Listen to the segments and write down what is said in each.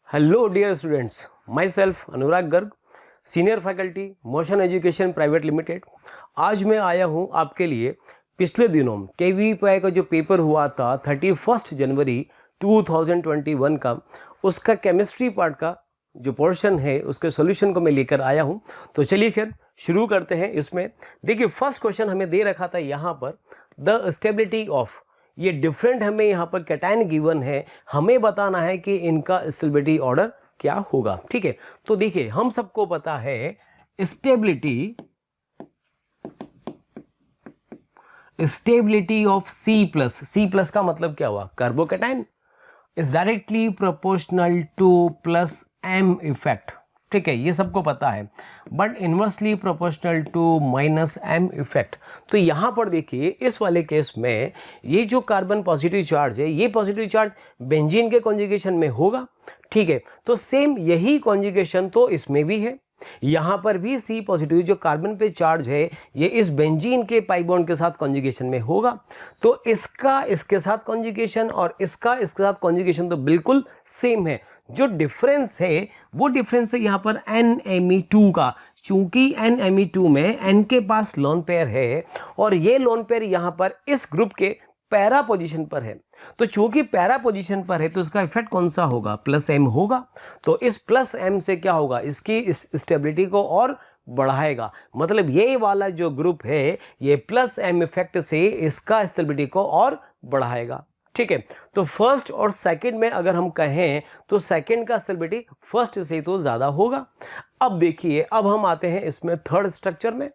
Hello dear students, myself Anurag Garg, senior faculty Motion Education Private Limited. आज मैं आया हूं आपके लिए पिछले दिनों KVPI का जो पेपर हुआ था 31 जनवरी 2021 का, उसका केमिस्ट्री पार्ट का जो पोर्शन है उसके सॉल्यूशन को मैं लेकर आया हूं। तो चलिए खैर शुरू करते हैं। इसमें देखिए फर्स्ट क्वेश्चन हमें दे रखा था यहाँ पर द स्टेबिलिटी ऑफ, ये डिफरेंट हमें यहाँ पर कैटायन गिवन है, हमें बताना है कि इनका स्टेबिलिटी ऑर्डर क्या होगा। ठीक है, तो देखिए हम सबको पता है स्टेबिलिटी ऑफ C+ का मतलब क्या हुआ, carbocation is directly proportional to plus M effect. ठीक है, ये सबको पता है, but inversely proportional to minus M effect. तो यहाँ पर देखिए इस वाले केस में ये जो कार्बन पॉजिटिव चार्ज है, ये पॉजिटिव चार्ज बेंजीन के कॉन्जुगेशन में होगा। ठीक है, तो सेम यही कॉन्जुगेशन तो इसमें भी है, यहाँ पर भी C पॉजिटिव जो कार्बन पे चार्ज है ये इस बेंजीन के पाई बॉन्ड के साथ कॉन्जुगेशन में होगा। तो इसका इसके साथ कॉन्जुगेशन और इसका इसके साथ कॉन्जुगेशन तो बिल्कुल सेम है। जो डिफरेंस है वो डिफरेंस है यहाँ पर NMe2 का, चूंकि NMe2 में N के पास लोन पेयर है और ये लोन पेयर यहाँ पर इस ग्रुप के पैरा पोजीशन पर है। तो चूंकि पैरा पोजीशन पर है तो इसका इफेक्ट कौन सा होगा, प्लस M होगा। तो इस प्लस M से क्या होगा, इसकी इस स्टेबिलिटी को और बढ़ाएगा। मतलब ये वाला जो ग्रुप है ये प्लस M इफेक्ट से इसका स्टेबिलिटी को और बढ़ाएगा। ठीक है, तो फर्स्ट और सेकंड में अगर हम कहें तो सेकंड का स्टेबिलिटी फर्स्ट से तो ज्यादा होगा। अब देखिए अब हम आते हैं इसमें थर्ड स्ट्रक्चर में।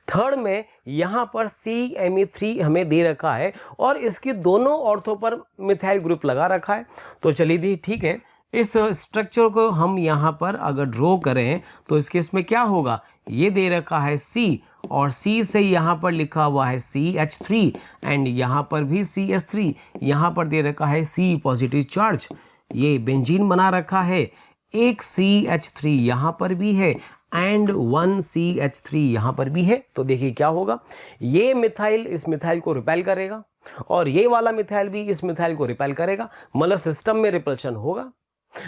थर्ड में यहां पर CMe3 हमें दे रखा है और इसकी दोनों ऑर्थो पर मिथाइल ग्रुप लगा रखा है। तो चलिए दी ठीक है, इस स्ट्रक्चर को हम यहां पर अगर ड्रॉ करें तो इस केस में क्या होगा, ये दे रखा है C और C से यहाँ पर लिखा हुआ है CH3 एंड यहाँ पर भी CH3, यहाँ पर दे रखा है C पॉजिटिव चार्ज, ये बेंजीन बना रखा है, एक CH3 यहाँ पर भी है एंड 1 CH3 यहाँ पर भी है। तो देखिए क्या होगा, ये मिथाइल इस मिथाइल को रिपेल करेगा और ये वाला मिथाइल भी इस मिथाइल को रिपेल करेगा, मतलब सिस्टम में रिपल्शन होगा।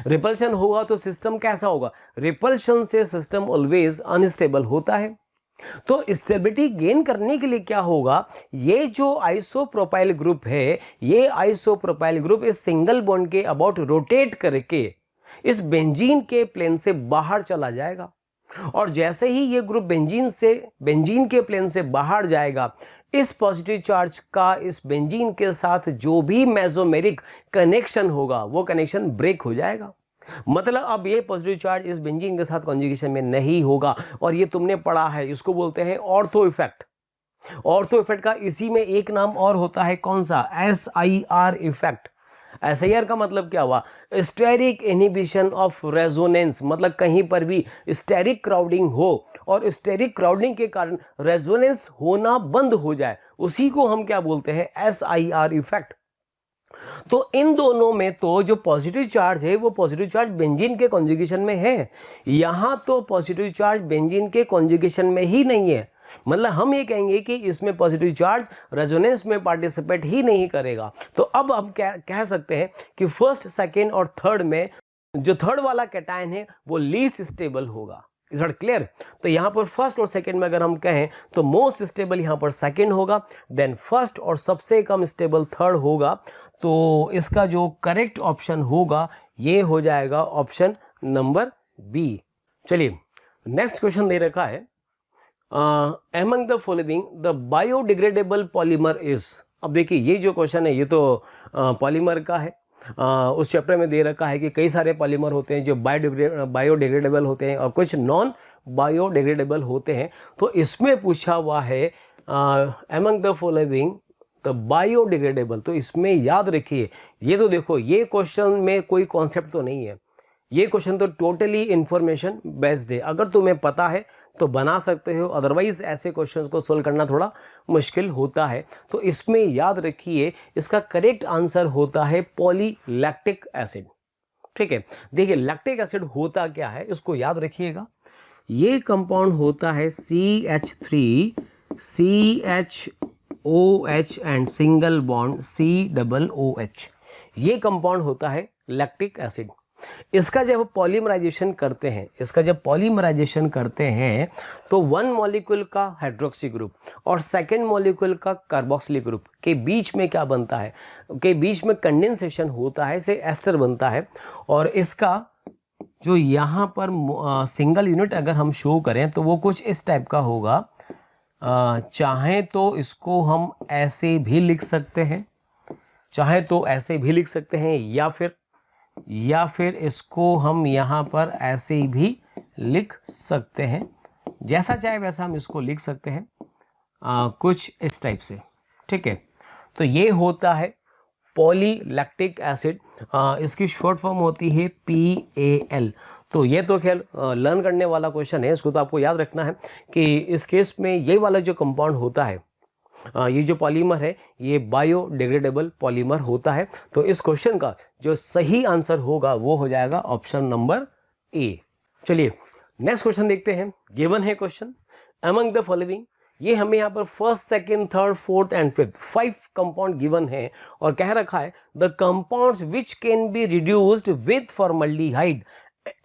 रिपल्शन होगा तो सिस्टम कैसा होगा, रिपल्शन से सिस्टम ऑलवेज अनस्टेबल होता है। तो स्टेबिलिटी गेन करने के लिए क्या होगा, ये जो आइसोप्रोपाइल ग्रुप है, ये आइसोप्रोपाइल ग्रुप इस सिंगल बॉन्ड के अबाउट रोटेट करके इस बेंजीन के प्लेन से बाहर चला जाएगा और जैसे ही ये ग्रुप बेंजीन के प्लेन से बाहर जाएगा, इस पॉजिटिव चार्ज का इस बेंजीन के साथ जो भी मेसोमेरिक कनेक्शन होगा वो कनेक्शन ब्रेक हो जाएगा। मतलब अब ये पॉजिटिव चार्ज इस बेंजीन के साथ कॉन्जुगेशन में नहीं होगा और ये तुमने पढ़ा है, इसको बोलते हैं ऑर्थो इफेक्ट। ऑर्थो इफेक्ट का इसी में एक नाम और होता है, कौन सा, SIR इफेक्ट। SIR का मतलब क्या हुआ, स्टेरिक इनहिबिशन ऑफ रेजोनेंस, मतलब कहीं पर भी स्टेरिक क्राउडिंग हो और स्टेरिक क्राउडिंग के कारण रेजोनेंस होना बंद हो जाए, उसी को हम क्या बोलते हैं, SIR इफेक्ट। तो इन दोनों में तो जो पॉजिटिव चार्ज है वो पॉजिटिव चार्ज बेंजीन के कॉन्जुगेशन में है, यहां तो पॉजिटिव चार्ज बेंजीन के कॉन्जुगेशन में ही नहीं है। मतलब हम ये कहेंगे कि इसमें पॉजिटिव चार्ज रेजोनेंस में पार्टिसिपेट ही नहीं करेगा। तो अब हम क्या कह सकते हैं कि फर्स्ट, सेकेंड और थर्ड में जो थर्ड वाला कैटायन है वो लीस्ट स्टेबल होगा। Is not clear? तो यहां पर फर्स्ट और सेकेंड में अगर हम कहें तो मोस्ट स्टेबल यहां पर सेकेंड होगा, देन फर्स्ट और सबसे कम स्टेबल थर्ड होगा। तो इसका जो करेक्ट ऑप्शन होगा ये हो जाएगा ऑप्शन नंबर B। चलिए नेक्स्ट क्वेश्चन दे रखा है, among the following the biodegradable polymer is। अब देखिए ये जो क्वेश्चन है ये तो पॉलीमर का है। उस चैप्टर में दे रखा है कि कई सारे पॉलीमर होते हैं जो बायोडिग्रेडेबल होते हैं और कुछ नॉन बायोडिग्रेडेबल होते हैं। तो इसमें पूछा हुआ है among the following the biodegradable. तो इसमें याद रखिए, ये तो देखो ये क्वेश्चन में कोई कॉन्सेप्ट तो नहीं है, ये क्वेश्चन तो टोटली इंफॉर्मेशन बेस्ड है। अगर तुम्हें पता है तो बना सकते हो, अदरवाइज ऐसे क्वेश्चंस को सोल्व करना थोड़ा मुश्किल होता है। तो इसमें याद रखिए इसका करेक्ट आंसर होता है पॉलीलैक्टिक एसिड। ठीक है, देखिए लैक्टिक एसिड होता क्या है इसको याद रखिएगा। ये कंपाउंड होता है CH3CH OH and single bond COOH, ये कंपाउंड होता है लैक्टिक एसिड। इसका जब पॉलीमराइजेशन करते हैं तो वन मॉलिक्यूल का हाइड्रोक्सी ग्रुप और सेकेंड मॉलिक्यूल का कार्बोक्सिलिक ग्रुप के बीच में क्या बनता है, के बीच में कंडेंसेशन होता है, से एस्टर बनता है। और इसका जो यहाँ पर सिंगल यूनिट अगर हम शो करें तो वो कुछ इस टाइप का होगा। चाहे तो इसको हम ऐसे भी लिख सकते हैं, या फिर इसको हम यहाँ पर ऐसे भी लिख सकते हैं, जैसा चाहे वैसा हम इसको लिख सकते हैं, कुछ इस टाइप से। ठीक है, तो ये होता है पॉलीलैक्टिक एसिड। इसकी शॉर्ट फॉर्म होती है PAL। तो ये तो खैर लर्न करने वाला क्वेश्चन है, इसको तो आपको याद रखना है कि इस केस में ये वाला जो कंपाउंड होता है, ये जो पॉलीमर है ये बायोडिग्रेडेबल पॉलीमर होता है। तो इस क्वेश्चन का जो सही आंसर होगा वो हो जाएगा ऑप्शन नंबर ए। चलिए नेक्स्ट क्वेश्चन देखते हैं। गिवन है क्वेश्चन, अमंग द फॉलोइंग, ये हमें यहाँ पर first, second, third, fourth and fifth 5 compound given है और कह रखा है the compounds which can be reduced with formaldehyde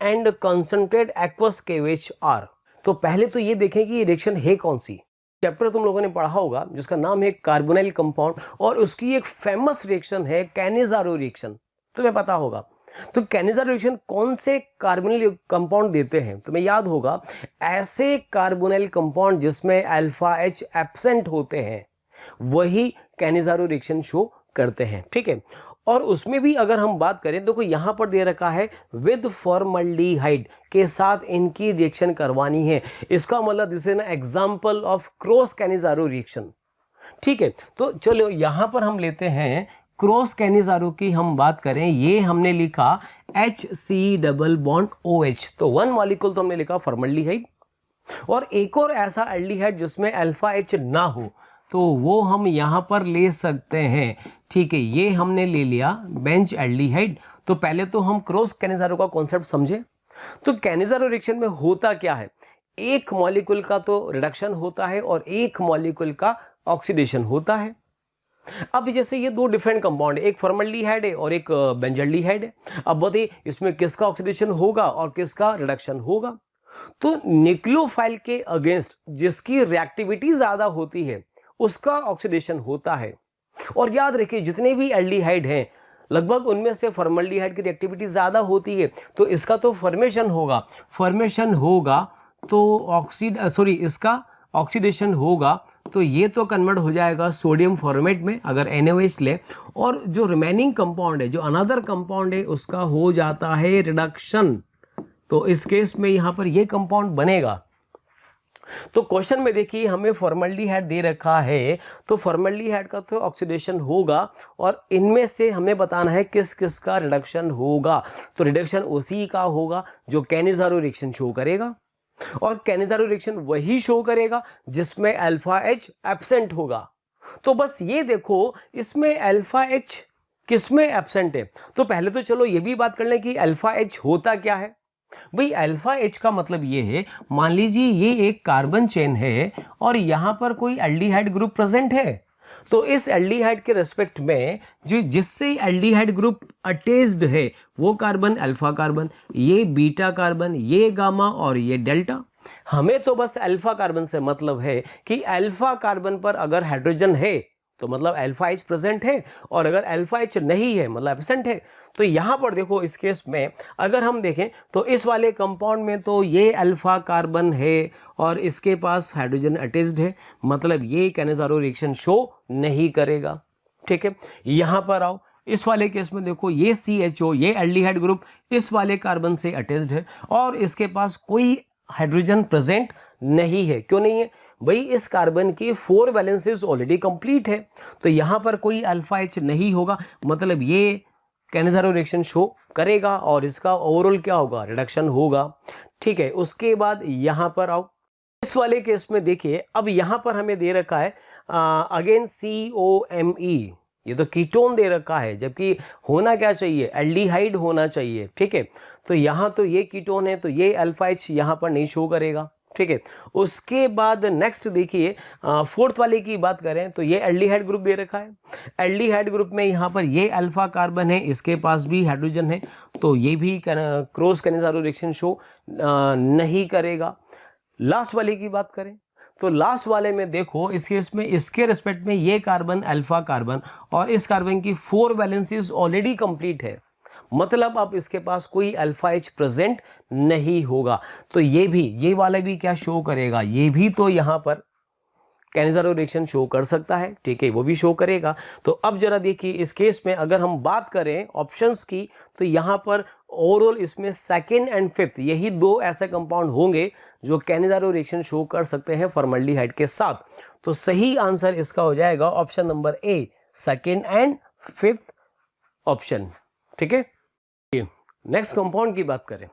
and concentrate aqueous केवेज आर। तो पहले तो ये देखें कि ये रिएक्शन है कौन सी। चैप्टर तुम लोगों ने पढ़ा होगा जिसका नाम है कार्बोनाइल कंपाउंड, और उसकी एक फेमस रिएक्शन है कैनिज़ारो रिएक्शन, तुम्हें पता होगा। तो कैनिज़ारो रिएक्शन कौन से कार्बोनाइल कंपाउंड देते हैं, तुम्हें याद होगा, ऐसे कार्बोनाइल कंपाउंड जिसमें अल्फा H एब्सेंट होते हैं वही कैनिज़ारो रिएक्शन शो करते हैं। ठीक है, और उसमें भी अगर हम बात करें तो यहाँ पर दे रखा है विद फॉर्मल्डिहाइड के साथ इनकी रिएक्शन करवानी है। इसका मतलब this is an example of cross Cannizzaro reaction. ठीक है, तो चलो यहाँ पर हम लेते हैं क्रॉस कैनिज़ारो की हम बात करें। ये हमने लिखा HC डबल बॉन्ड OH, तो वन मॉलिक्यूल तो हमने लिखा फॉर्मल्डिहाइड, और एक और ऐसा एल्डिहाइड जिसमें अल्फा H ना हो तो वो हम यहाँ पर ले सकते हैं। ठीक है, ये हमने ले लिया बेंच एल्डिहाइड। तो पहले तो हम क्रॉस कैनिज़ारो का कॉन्सेप्ट समझे। तो कैनिज़ारो रिएक्शन में होता क्या है, एक मॉलिक्यूल का तो रिडक्शन होता है और एक मॉलिक्यूल का ऑक्सीडेशन होता है। अब जैसे ये दो डिफरेंट कंपाउंड है, एक फॉर्मल्डिहाइड है और एक बेंजल्डिहाइड है। अब बताइए इसमें किसका ऑक्सीडेशन होगा और किसका रिडक्शन होगा। तो न्यूक्लियोफाइल के अगेंस्ट जिसकी रिएक्टिविटी ज्यादा होती है उसका ऑक्सीडेशन होता है। और याद रखिए जितने भी एल्डिहाइड हैं लगभग उनमें से फॉर्मल्डिहाइड की रिएक्टिविटी ज्यादा होती है, तो इसका तो फॉर्मेशन होगा तो इसका ऑक्सीडेशन होगा। तो ये तो कन्वर्ट हो जाएगा सोडियम फॉर्मेट में अगर NaOH ले, और जो रिमेनिंग कंपाउंड है, जो अनदर कंपाउंड है, उसका हो जाता है रिडक्शन। तो इस केस में यहाँ पर ये कंपाउंड बनेगा। तो क्वेश्चन में देखिए हमें फॉर्मल्डिहाइड दे रखा है, तो फॉर्मल्डिहाइड का तो ऑक्सीडेशन होगा और इनमें से हमें बताना है किस किस का रिडक्शन होगा। तो रिडक्शन उसी का होगा जो कैनिज़ारो रिएक्शन शो करेगा, और कैनिज़ारो रिएक्शन वही शो करेगा जिसमें अल्फा H एब्सेंट होगा। तो बस ये देखो इसमें अल्फा H किसमें एब्सेंट है। तो पहले तो चलो ये भी बात कर लें कि अल्फा H होता क्या है। भाई अल्फा H का मतलब ये है, मान लीजिए ये एक कार्बन चेन है और यहां पर कोई एल्डिहाइड ग्रुप प्रेजेंट है, तो इस एल्डिहाइड के रेस्पेक्ट में जो जिससे एल्डिहाइड ग्रुप अटैच्ड है वो कार्बन अल्फा कार्बन, ये बीटा कार्बन, ये गामा और ये डेल्टा। हमें तो बस अल्फा कार्बन से मतलब है कि अल्फा कार्बन पर अगर हाइड्रोजन है तो मतलब अल्फा H प्रेजेंट है, और अगर अल्फा H नहीं है मतलब एब्सेंट है। तो यहाँ पर देखो इस केस में अगर हम देखें तो इस वाले कंपाउंड में तो ये अल्फा कार्बन है और इसके पास हाइड्रोजन अटैच्ड है, मतलब ये कैनिज़ारो रिएक्शन शो नहीं करेगा। ठीक है, यहाँ पर आओ, इस वाले केस में देखो ये CHO, ये एल्डिहाइड ग्रुप इस वाले कार्बन से अटैच्ड है और इसके पास कोई हाइड्रोजन प्रेजेंट नहीं है। क्यों नहीं है भाई, इस कार्बन की 4 वैलेंसीज ऑलरेडी कंप्लीट है, तो यहाँ पर कोई अल्फा H नहीं होगा, मतलब ये कैनिज़ारो रिएक्शन शो करेगा और इसका ओवरऑल क्या होगा, रिडक्शन होगा। ठीक है, उसके बाद यहाँ पर आओ, इस वाले केस में देखिए अब यहाँ पर हमें दे रखा है अगेन COMe, ये तो कीटोन दे रखा है, जबकि होना क्या चाहिए, एल्डिहाइड होना चाहिए। ठीक है, तो यहाँ तो ये कीटोन है तो ये अल्फा H यहाँ पर नहीं शो करेगा। ठीक है। उसके बाद नेक्स्ट देखिए, फोर्थ वाले की बात करें तो ये एल्डिहाइड ग्रुप दे रखा है। एल्डिहाइड ग्रुप में यहाँ पर ये अल्फा कार्बन है, इसके पास भी हाइड्रोजन है, तो ये भी क्रॉस कैनिजारो रिएक्शन शो नहीं करेगा। लास्ट वाले की बात करें तो लास्ट वाले में देखो, इस केस में इसके रिस्पेक्ट में ये कार्बन अल्फा कार्बन और इस कार्बन की 4 वैलेंसीज ऑलरेडी कंप्लीट है, मतलब अब इसके पास कोई अल्फा एच प्रेजेंट नहीं होगा। तो ये वाला भी क्या शो करेगा, ये भी तो यहाँ पर कैनिजारो रिएक्शन शो कर सकता है, ठीक है, वो भी शो करेगा। तो अब जरा देखिए, इस केस में अगर हम बात करें ऑप्शंस की तो यहाँ पर ओवरऑल इसमें सेकेंड एंड फिफ्थ यही 2 ऐसे कंपाउंड होंगे जो कैनिजारो रिएक्शन शो कर सकते हैं फॉर्मल्डिहाइड के साथ। तो सही आंसर इसका हो जाएगा option number A, second and fifth option, ठीक है। नेक्स्ट कंपाउंड की बात करें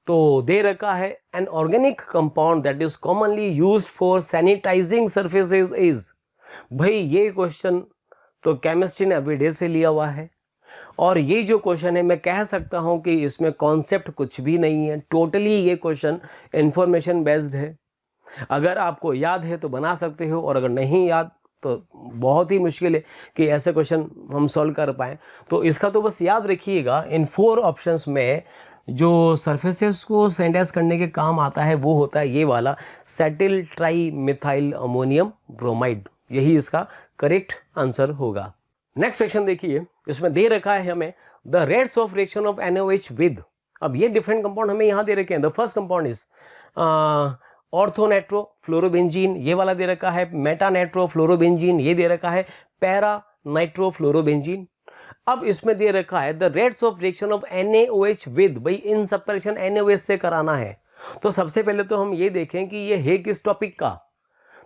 तो दे रखा है an organic compound that is commonly used for sanitising surfaces is. भाई ये क्वेश्चन तो केमिस्ट्री ने अभी डे से लिया हुआ है, और ये जो क्वेश्चन है मैं कह सकता हूं कि इसमें कॉन्सेप्ट कुछ भी नहीं है, टोटली ये क्वेश्चन इंफॉर्मेशन बेस्ड है। अगर आपको याद है तो बना सकते हो, और अगर नहीं याद तो बहुत ही मुश्किल है कि ऐसे क्वेश्चन हम सॉल्व कर पाएँ। तो इसका तो बस याद रखिएगा, इन 4 ऑप्शंस में जो सरफेसेस को सैनिटाइज करने के काम आता है वो होता है ये वाला settle tri methyl ammonium bromide, यही इसका करेक्ट आंसर होगा। नेक्स्ट सेक्शन देखिए, इसमें दे रखा है हमें the rates of reaction of NaOH with. अब ये डिफरेंट कंपाउंड हमें यहाँ दे रखे हैं। द फर्स्ट कंपाउंड इज ऑर्थोनाइट्रोफ्लोरोबेंजीन, ये वाला दे रखा है। मेटानाइट्रोफ्लोरोबेंजीन, ये दे रखा है। पैरा नाइट्रोफ्लोरोबेंजीन। अब इसमें दे रखा है the rates of reaction of NaOH with. भाई इन सब का रिएक्शन NaOH से कराना है, तो सबसे पहले तो हम ये देखें कि ये है किस टॉपिक का।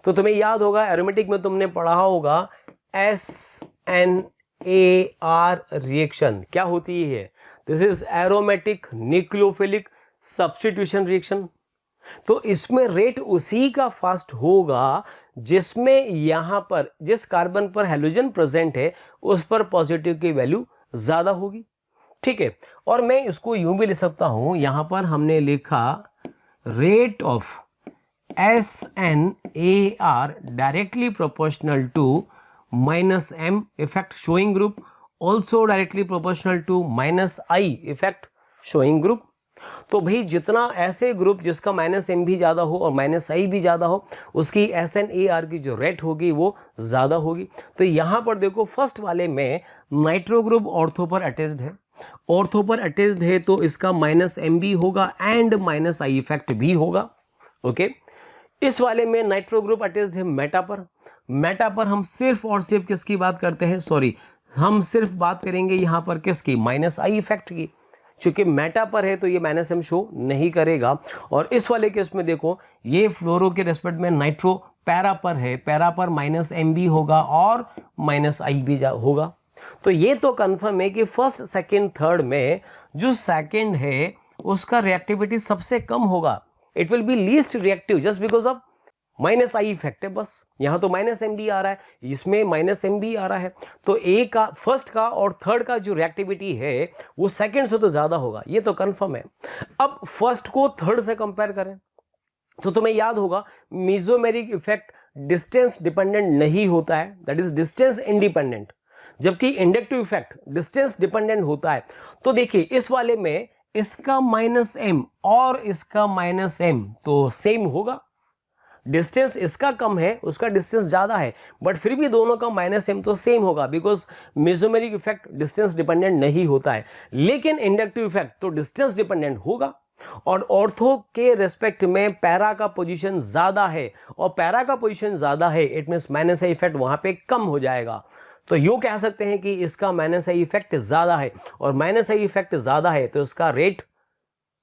तो तुम्हें याद होगा एरोमेटिक में तुमने पढ़ा होगा SNAR रिएक्शन क्या होती है। This is aromatic nucleophilic substitution reaction. तो इसमें रेट उसी का फास्ट होगा जिसमें यहां पर जिस कार्बन पर हैलोजन प्रेजेंट है उस पर पॉजिटिव की वैल्यू ज्यादा होगी, ठीक है। और मैं इसको यूं भी लिख सकता हूं, यहां पर हमने लिखा rate of SNAR directly proportional to -M effect showing group, also directly proportional to -I effect showing group. तो भाई जितना ऐसे ग्रुप जिसका -M भी ज्यादा हो और -I भी ज्यादा हो, उसकी SNAR की जो रेट होगी वो ज्यादा होगी। तो यहां पर देखो फर्स्ट वाले में नाइट्रो ग्रुप ऑर्थो पर अटैच्ड है, ऑर्थो पर अटैच्ड है तो इसका -M भी होगा एंड -I इफेक्ट भी होगा, ओके। इस वाले में नाइट्रो ग्रुप अटैच्ड है मेटा पर। मेटा पर हम सिर्फ और सिर्फ किसकी बात करते हैं, सॉरी हम सिर्फ बात करेंगे यहां पर किसकी, -I इफेक्ट की। चूंकि मेटा पर है तो ये -M शो नहीं करेगा। और इस वाले केस में देखो ये फ्लोरो के रेस्पेक्ट में नाइट्रो पैरा पर है, पैरा पर -M भी होगा और -I भी होगा। तो ये तो कंफर्म है कि फर्स्ट सेकंड थर्ड में जो सेकंड है उसका रिएक्टिविटी सबसे कम होगा, it will be least reactive just because of -I effect है बस। यहां तो -M भी आ रहा है, इसमें -M भी आ रहा है, तो ए का फर्स्ट का और थर्ड का जो रिएक्टिविटी है वो सेकंड से तो ज्यादा होगा, ये तो कंफर्म है। अब फर्स्ट को थर्ड से कंपेयर करें तो तुम्हें याद होगा मेसोमेरिक इफेक्ट डिस्टेंस डिपेंडेंट नहीं होता है, दैट इज डिस्टेंस इंडिपेंडेंट, जबकि इंडक्टिव इफेक्ट डिस्टेंस डिपेंडेंट होता है। तो देखिए इस वाले में इसका -M और इसका -M तो सेम होगा, डिस्टेंस इसका कम है उसका डिस्टेंस ज्यादा है, बट फिर भी दोनों का -M तो सेम होगा because mesomeric effect distance dependent नहीं होता है। लेकिन इंडक्टिव इफेक्ट तो डिस्टेंस डिपेंडेंट होगा, और ऑर्थो के रेस्पेक्ट में पैरा का पोजीशन ज्यादा है, और पैरा का पोजीशन ज्यादा है इट मींस -I इफेक्ट वहां पे कम हो जाएगा। तो यूं कह सकते हैं कि इसका -I इफेक्ट ज्यादा है, और -I इफेक्ट ज्यादा है तो इसका रेट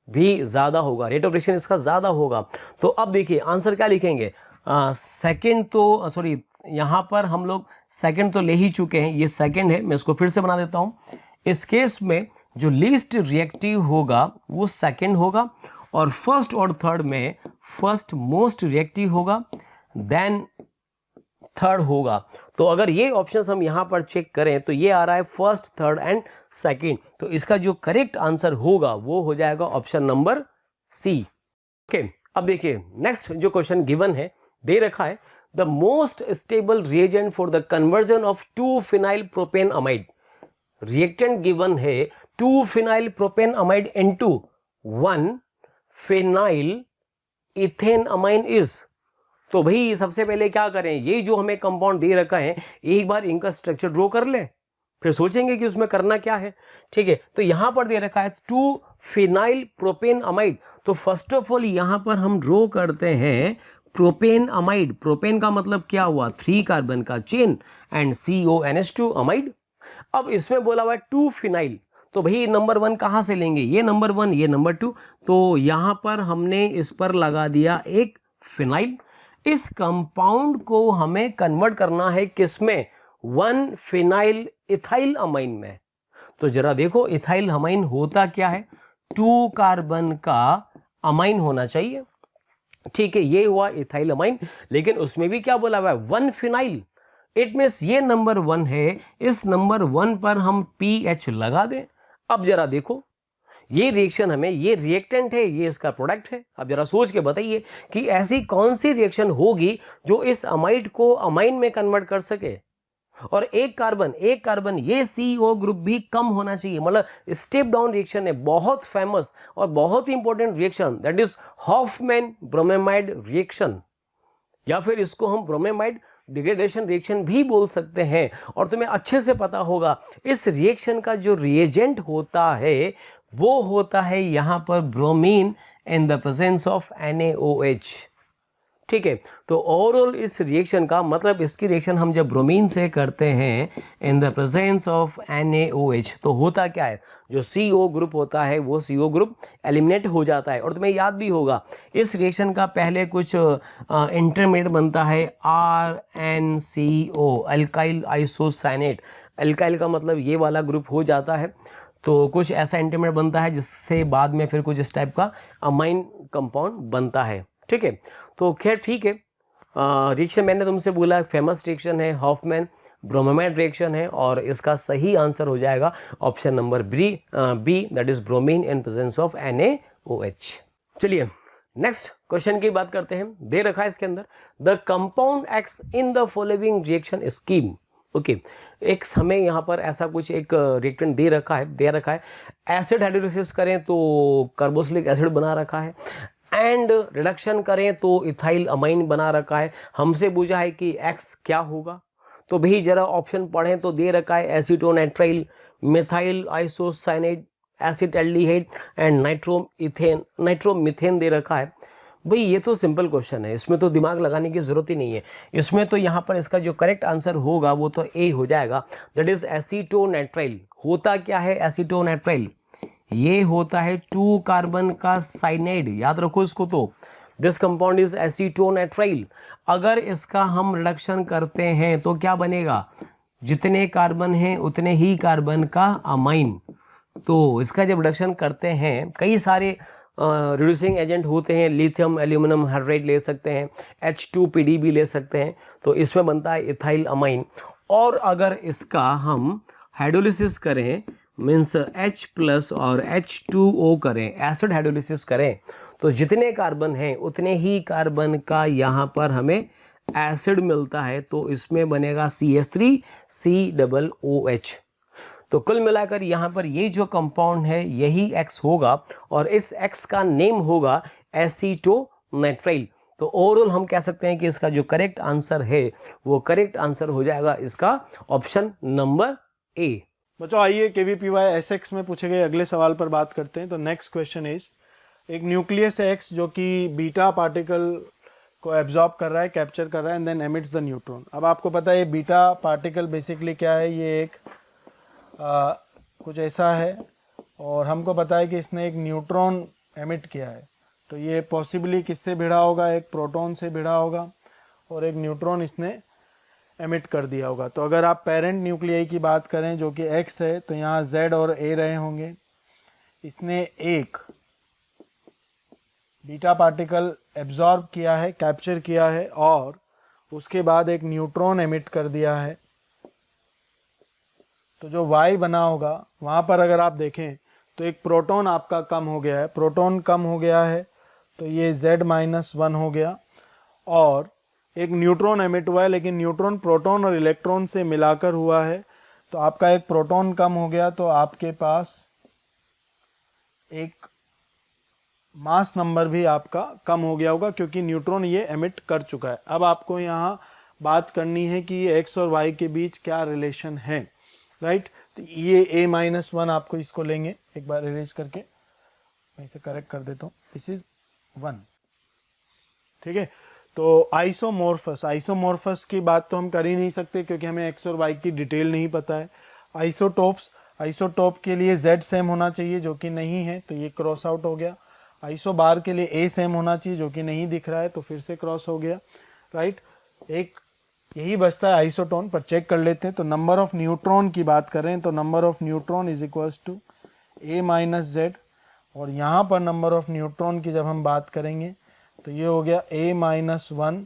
भी ज्यादा होगा, रेट ऑफ रिएक्शन इसका ज्यादा होगा। तो अब देखिए आंसर क्या लिखेंगे, सेकंड तो सॉरी यहां पर हम लोग सेकंड तो ले ही चुके हैं, ये सेकंड है, मैं इसको फिर से बना देता हूं। इस केस में जो लीस्ट रिएक्टिव होगा वो सेकंड होगा, और फर्स्ट और थर्ड में फर्स्ट मोस्ट रिएक्टिव होगा देन थर्ड होगा। तो अगर ये ऑप्शंस हम यहां पर चेक करें तो ये आ रहा है फर्स्ट थर्ड एंड सेकंड, तो इसका जो करेक्ट आंसर होगा वो हो जाएगा ऑप्शन नंबर सी, ओके। अब देखिए नेक्स्ट जो क्वेश्चन गिवन है, दे रखा है the most stable reagent for the conversion of 2 phenyl propane amide. Reactant given है 2 phenyl propane amide into 1 phenyl ethane amine is. तो भाई सबसे पहले क्या करें, ये जो हमें कंपाउंड दे रखा है एक बार इनका स्ट्रक्चर ड्रॉ कर ले, फिर सोचेंगे कि उसमें करना क्या है। ठीक है, तो यहां पर दे रखा है 2 फिनाइल प्रोपेन अमाइड। तो फर्स्ट ऑफ ऑल यहां पर हम ड्रॉ करते हैं प्रोपेन अमाइड। प्रोपेन का मतलब क्या हुआ, 3 कार्बन का चेन एंड CONH2 अमाइड। अब इसमें बोला हुआ है 2 फिनाइल, तो भाई नंबर 1 कहां से लेंगे, ये नंबर 1 ये नंबर 2, तो यहां पर हमने इस पर लगा दिया एक फिनाइल। इस कंपाउंड को हमें कन्वर्ट करना है किसमें, 1 फिनाइल इथाइल अमाइन में। तो जरा देखो इथाइल अमाइन होता क्या है, 2 कार्बन का अमाइन होना चाहिए। ठीक है, ये हुआ इथाइल अमाइन, लेकिन उसमें भी क्या बोला हुआ है 1 फिनाइल। इट मीन्स ये नंबर 1 है, इस नंबर 1 पर हम PH लगा दें। अब जरा देखो ये रिएक्शन हमें, ये रिएक्टेंट है, ये इसका प्रोडक्ट है। अब जरा सोच के बताइए कि ऐसी कौन सी रिएक्शन होगी जो इस अमाइड को अमाइन में कन्वर्ट कर सके। और एक कार्बन ये CO ग्रुप भी कम होना चाहिए, मतलब स्टेप डाउन रिएक्शन है, बहुत फेमस और बहुत important reaction, that is Hofmann bromamide reaction, या फिर इसको हम ब्रोमेमाइड डिग्रेडेशन रिएक्शन भी बोल सकते हैं। और तुम्हें अच्छे से पता होगा इस रिएक्शन का जो रिएजेंट होता है वो होता है यहां पर bromine in the presence of NaOH। ठीक है, तो ओवरऑल इस रिएक्शन का मतलब, इसकी रिएक्शन हम जब ब्रोमीन से करते हैं इन द प्रेजेंस ऑफ NaOH, तो होता क्या है, जो CO ग्रुप होता है वो CO ग्रुप एलिमिनेट हो जाता है। और तुम्हें याद भी होगा इस रिएक्शन का पहले कुछ इंटरमीडिएट बनता है RnCO, अल्काइल आइसोसाइनेट। अल्काइल का मतलब ये वाला ग्रुप हो जाता है, तो कुछ ऐसा इंटरमीडिएट बनता है जिससे बाद में फिर कुछ इस टाइप का अमाइन कंपाउंड बनता है। ठीक है, तो खैर ठीक है, रिएक्शन मैंने तुमसे बोला फेमस रिएक्शन है, हॉफमैन ब्रोमेमाइड रिएक्शन है, और इसका सही आंसर हो जाएगा option number B, that is bromine in presence of NaOH। चलिए नेक्स्ट क्वेश्चन की बात करते हैं। दे रखा है इसके अंदर the compound acts in the following reaction scheme. Okay, एक हमें यहाँ पर ऐसा कुछ एक रिएक्टेंट दे रखा है एसिड हाइड्रोलिसिस करें तो कार्बोक्सिलिक एसिड बना रखा है, एंड रिडक्शन करें तो इथाइल अमाइन बना रखा है। हमसे पूछा है कि X क्या होगा, तो भाई जरा ऑप्शन पढ़ें तो दे रखा है acetonitrile, methyl isocyanate, acetaldehyde and nitromethane दे रखा है। भाई ये तो सिंपल क्वेश्चन है, इसमें तो दिमाग लगाने की जरूरत ही नहीं है। इसमें तो यहाँ पर इसका जो करेक्ट आंसर होगा वो तो A हो जाएगा, दैट इज एसीटोनाइट्राइल। होता क्या है एसीटोनाइट्राइल, ये होता है 2 कार्बन का साइनाइड, याद रखो इसको। तो दिस कंपाउंड इज एसीटोनाइट्राइल। अगर इसका हम रिडक्शन करते हैं तो क्या बनेगा, जितने कार्बन हैं उतने ही कार्बन का अमाइन। तो इसका जब रिडक्शन करते हैं, कई सारे रिड्यूसिंग एजेंट होते हैं, लिथियम एल्यूमिनियम हाइड्राइड ले सकते हैं, H2PD भी ले सकते हैं, तो इसमें बनता है इथाइल अमाइन। और अगर इसका हम हाइड्रोलिसिस करें, मीन्स H+ और H2O करें, एसिड हाइड्रोलिसिस करें, तो जितने कार्बन हैं उतने ही कार्बन का यहाँ पर हमें एसिड मिलता है, तो इसमें बनेगा CH3COOH। तो कुल मिलाकर यहाँ पर ये जो कंपाउंड है यही X होगा, और इस X का नेम होगा एसीटोनाइट्राइल। तो ओवरऑल हम कह सकते हैं कि इसका जो करेक्ट आंसर है वो करेक्ट आंसर हो जाएगा इसका ऑप्शन नंबर A। बच्चों आइए KVPY SX में पूछे गए अगले सवाल पर बात करते हैं। तो नेक्स्ट क्वेश्चन इज, एक न्यूक्लियस है X जो कि बीटा पार्टिकल को एब्जॉर्ब कर रहा है, कैप्चर कर रहा है, and then emits the neutron. अब आपको पता है बीटा पार्टिकल बेसिकली क्या है, ये एक कुछ ऐसा है, और हमको पता है कि इसने एक न्यूट्रॉन एमिट किया है। तो ये पॉसिबली किससे भिड़ा होगा, एक प्रोटॉन से भिड़ा होगा, और एक न्यूट्रॉन इसने एमिट कर दिया होगा। तो अगर आप पेरेंट न्यूक्लियाई की बात करें जो कि X है, तो यहाँ Z और A रहे होंगे। इसने एक बीटा पार्टिकल एब्जॉर्ब किया है, कैप्चर किया है, और उसके बाद एक न्यूट्रॉन एमिट कर दिया है। तो जो Y बना होगा वहाँ पर अगर आप देखें तो एक प्रोटॉन आपका कम हो गया है, प्रोटॉन कम हो गया है, तो ये Z माइनस 1 हो गया, और एक न्यूट्रॉन एमिट हुआ है, लेकिन न्यूट्रॉन प्रोटॉन और इलेक्ट्रॉन से मिलाकर हुआ है, तो आपका एक प्रोटॉन कम हो गया, तो आपके पास एक मास नंबर भी आपका कम हो गया होगा, क्योंकि न्यूट्रॉन ये एमिट कर चुका है। अब आपको यहाँ बात करनी है कि ये x और y के बीच क्या रिलेशन है, राइट। तो ये a माइनस 1 आपको इसको लेंगे, एक बार इरेज करके मैं इसे करेक्ट कर देता हूँ, दिस इज 1, ठीक है। तो आइसोमॉर्फस की बात तो हम कर ही नहीं सकते, क्योंकि हमें x और y की डिटेल नहीं पता है। आइसोटोप के लिए z सेम होना चाहिए, जो कि नहीं है, तो ये क्रॉस आउट हो गया। आइसोबार के लिए a सेम होना चाहिए, जो कि नहीं दिख रहा है, तो फिर से क्रॉस हो गया, राइट। एक यही बचता है आइसोटोन, पर चेक कर लेते हैं। तो नंबर ऑफ न्यूट्रॉन की बात कर रहे हैं, तो number of neutron is equals to a minus Z, और यहाँ पर नंबर ऑफ न्यूट्रॉन की जब हम बात करेंगे तो ये हो गया a minus 1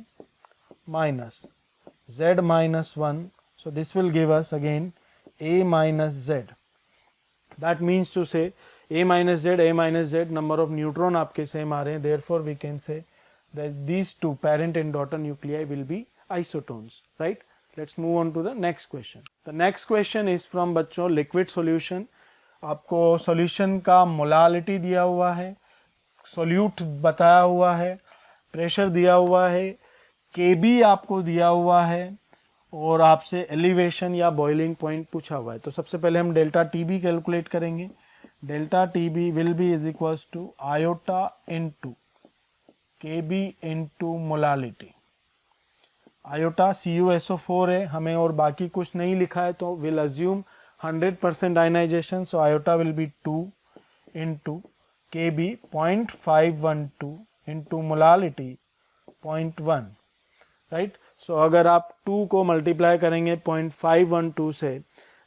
minus z minus 1, so this will give us again a minus z. That means to say a minus z number of neutron आपके सेम आ रहे हैं, therefore we can say that these two parent and daughter nuclei will be isotones, right. Let's move on to the next question. The next question is from बच्चों liquid solution. आपको solution का molality दिया हुआ है, solute बताया हुआ है, pressure दिया हुआ है, केबी आपको दिया हुआ है, और आपसे एलिवेशन या बॉइलिंग पॉइंट पूछा हुआ है। तो सबसे पहले हम डेल्टा टीबी कैलकुलेट करेंगे। Delta TB will be is equals to iota into KB into molality. Iota CuSO4 है हमें, और बाकी कुछ नहीं लिखा है, तो will assume 100% ionisation, so iota will be 2 into KB 0.512 into molality 0.1, right. So अगर आप 2 को मल्टीप्लाई करेंगे 0.512 से,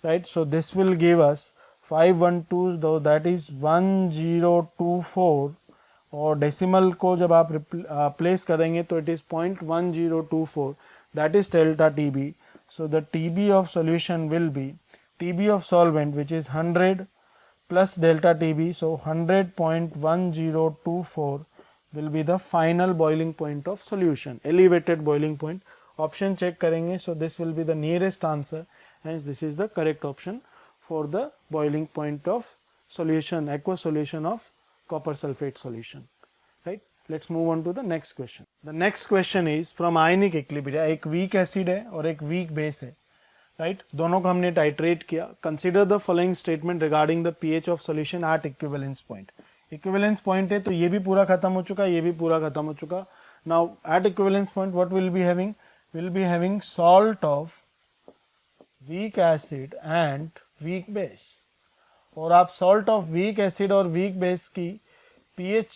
right, so this will give us 512 दो दैट इज 1024, और डेसिमल को जब आप प्लेस करेंगे तो it is 0.1024, that is delta TB. So the TB of solution will be TB of solvent which is 100 plus delta TB, so 100.1024 will be the final boiling point of solution, elevated boiling point. Option check करेंगे, so this will be the nearest answer, hence this is the correct option for the boiling point of solution, aqueous solution of copper sulfate solution, right. Let's move on to the next question. The next question is from ionic equilibria. एक weak acid है और एक weak base है, right, दोनों को हमने titrate किया। Consider the following statement regarding the pH of solution at equivalence point. Equivalence point है तो ये भी पूरा खत्म हो चुका, ये भी पूरा खत्म हो चुका। Now at equivalence point what will be having, will be having salt of weak acid and weak base, और आप सॉल्ट ऑफ वीक एसिड और वीक बेस की पीएच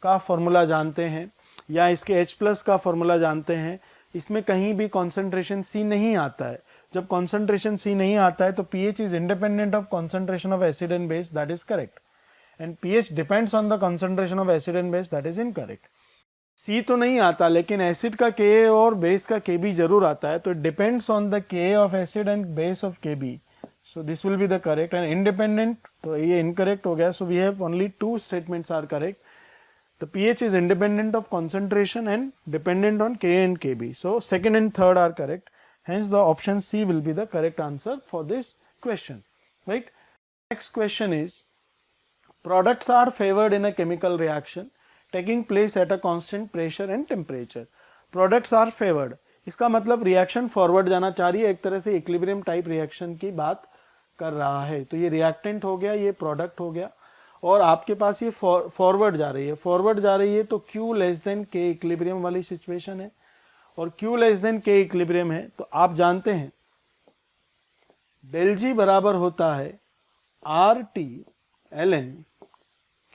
का फॉर्मूला जानते हैं, या इसके H+ का फॉर्मूला जानते हैं। इसमें कहीं भी कॉन्सेंट्रेशन C नहीं आता है। जब कॉन्सेंट्रेशन C नहीं आता है तो pH is independent of concentration of acid and base, that is correct, and pH depends on the concentration of acid and base, that is incorrect. C तो नहीं आता, लेकिन एसिड का Ka और बेस का Kb जरूर आता है, तो it depends on the Ka of acid and base of Kb, so this will be the correct. And independent तो ये इनकरेक्ट हो गया, so we have only 2 statements are correct. The pH is independent of concentration and dependent on Ka and Kb. So second and third are correct. Hence the option C will be the correct answer for this question. Right? Next question is, products are favored in a chemical reaction taking place at a constant pressure and temperature. Products are favored. इसका मतलब reaction forward जाना चाह रही है, एक तरह से equilibrium type reaction की बात कर रहा है। तो ये रिएक्टेंट हो गया, ये प्रोडक्ट हो गया, और आपके पास ये फॉरवर्ड जा रही है। फॉरवर्ड जा रही है तो Q less than K equilibrium वाली सिचुएशन है, और Q less than K equilibrium है, तो आप जानते हैं del G बराबर होता है RT ln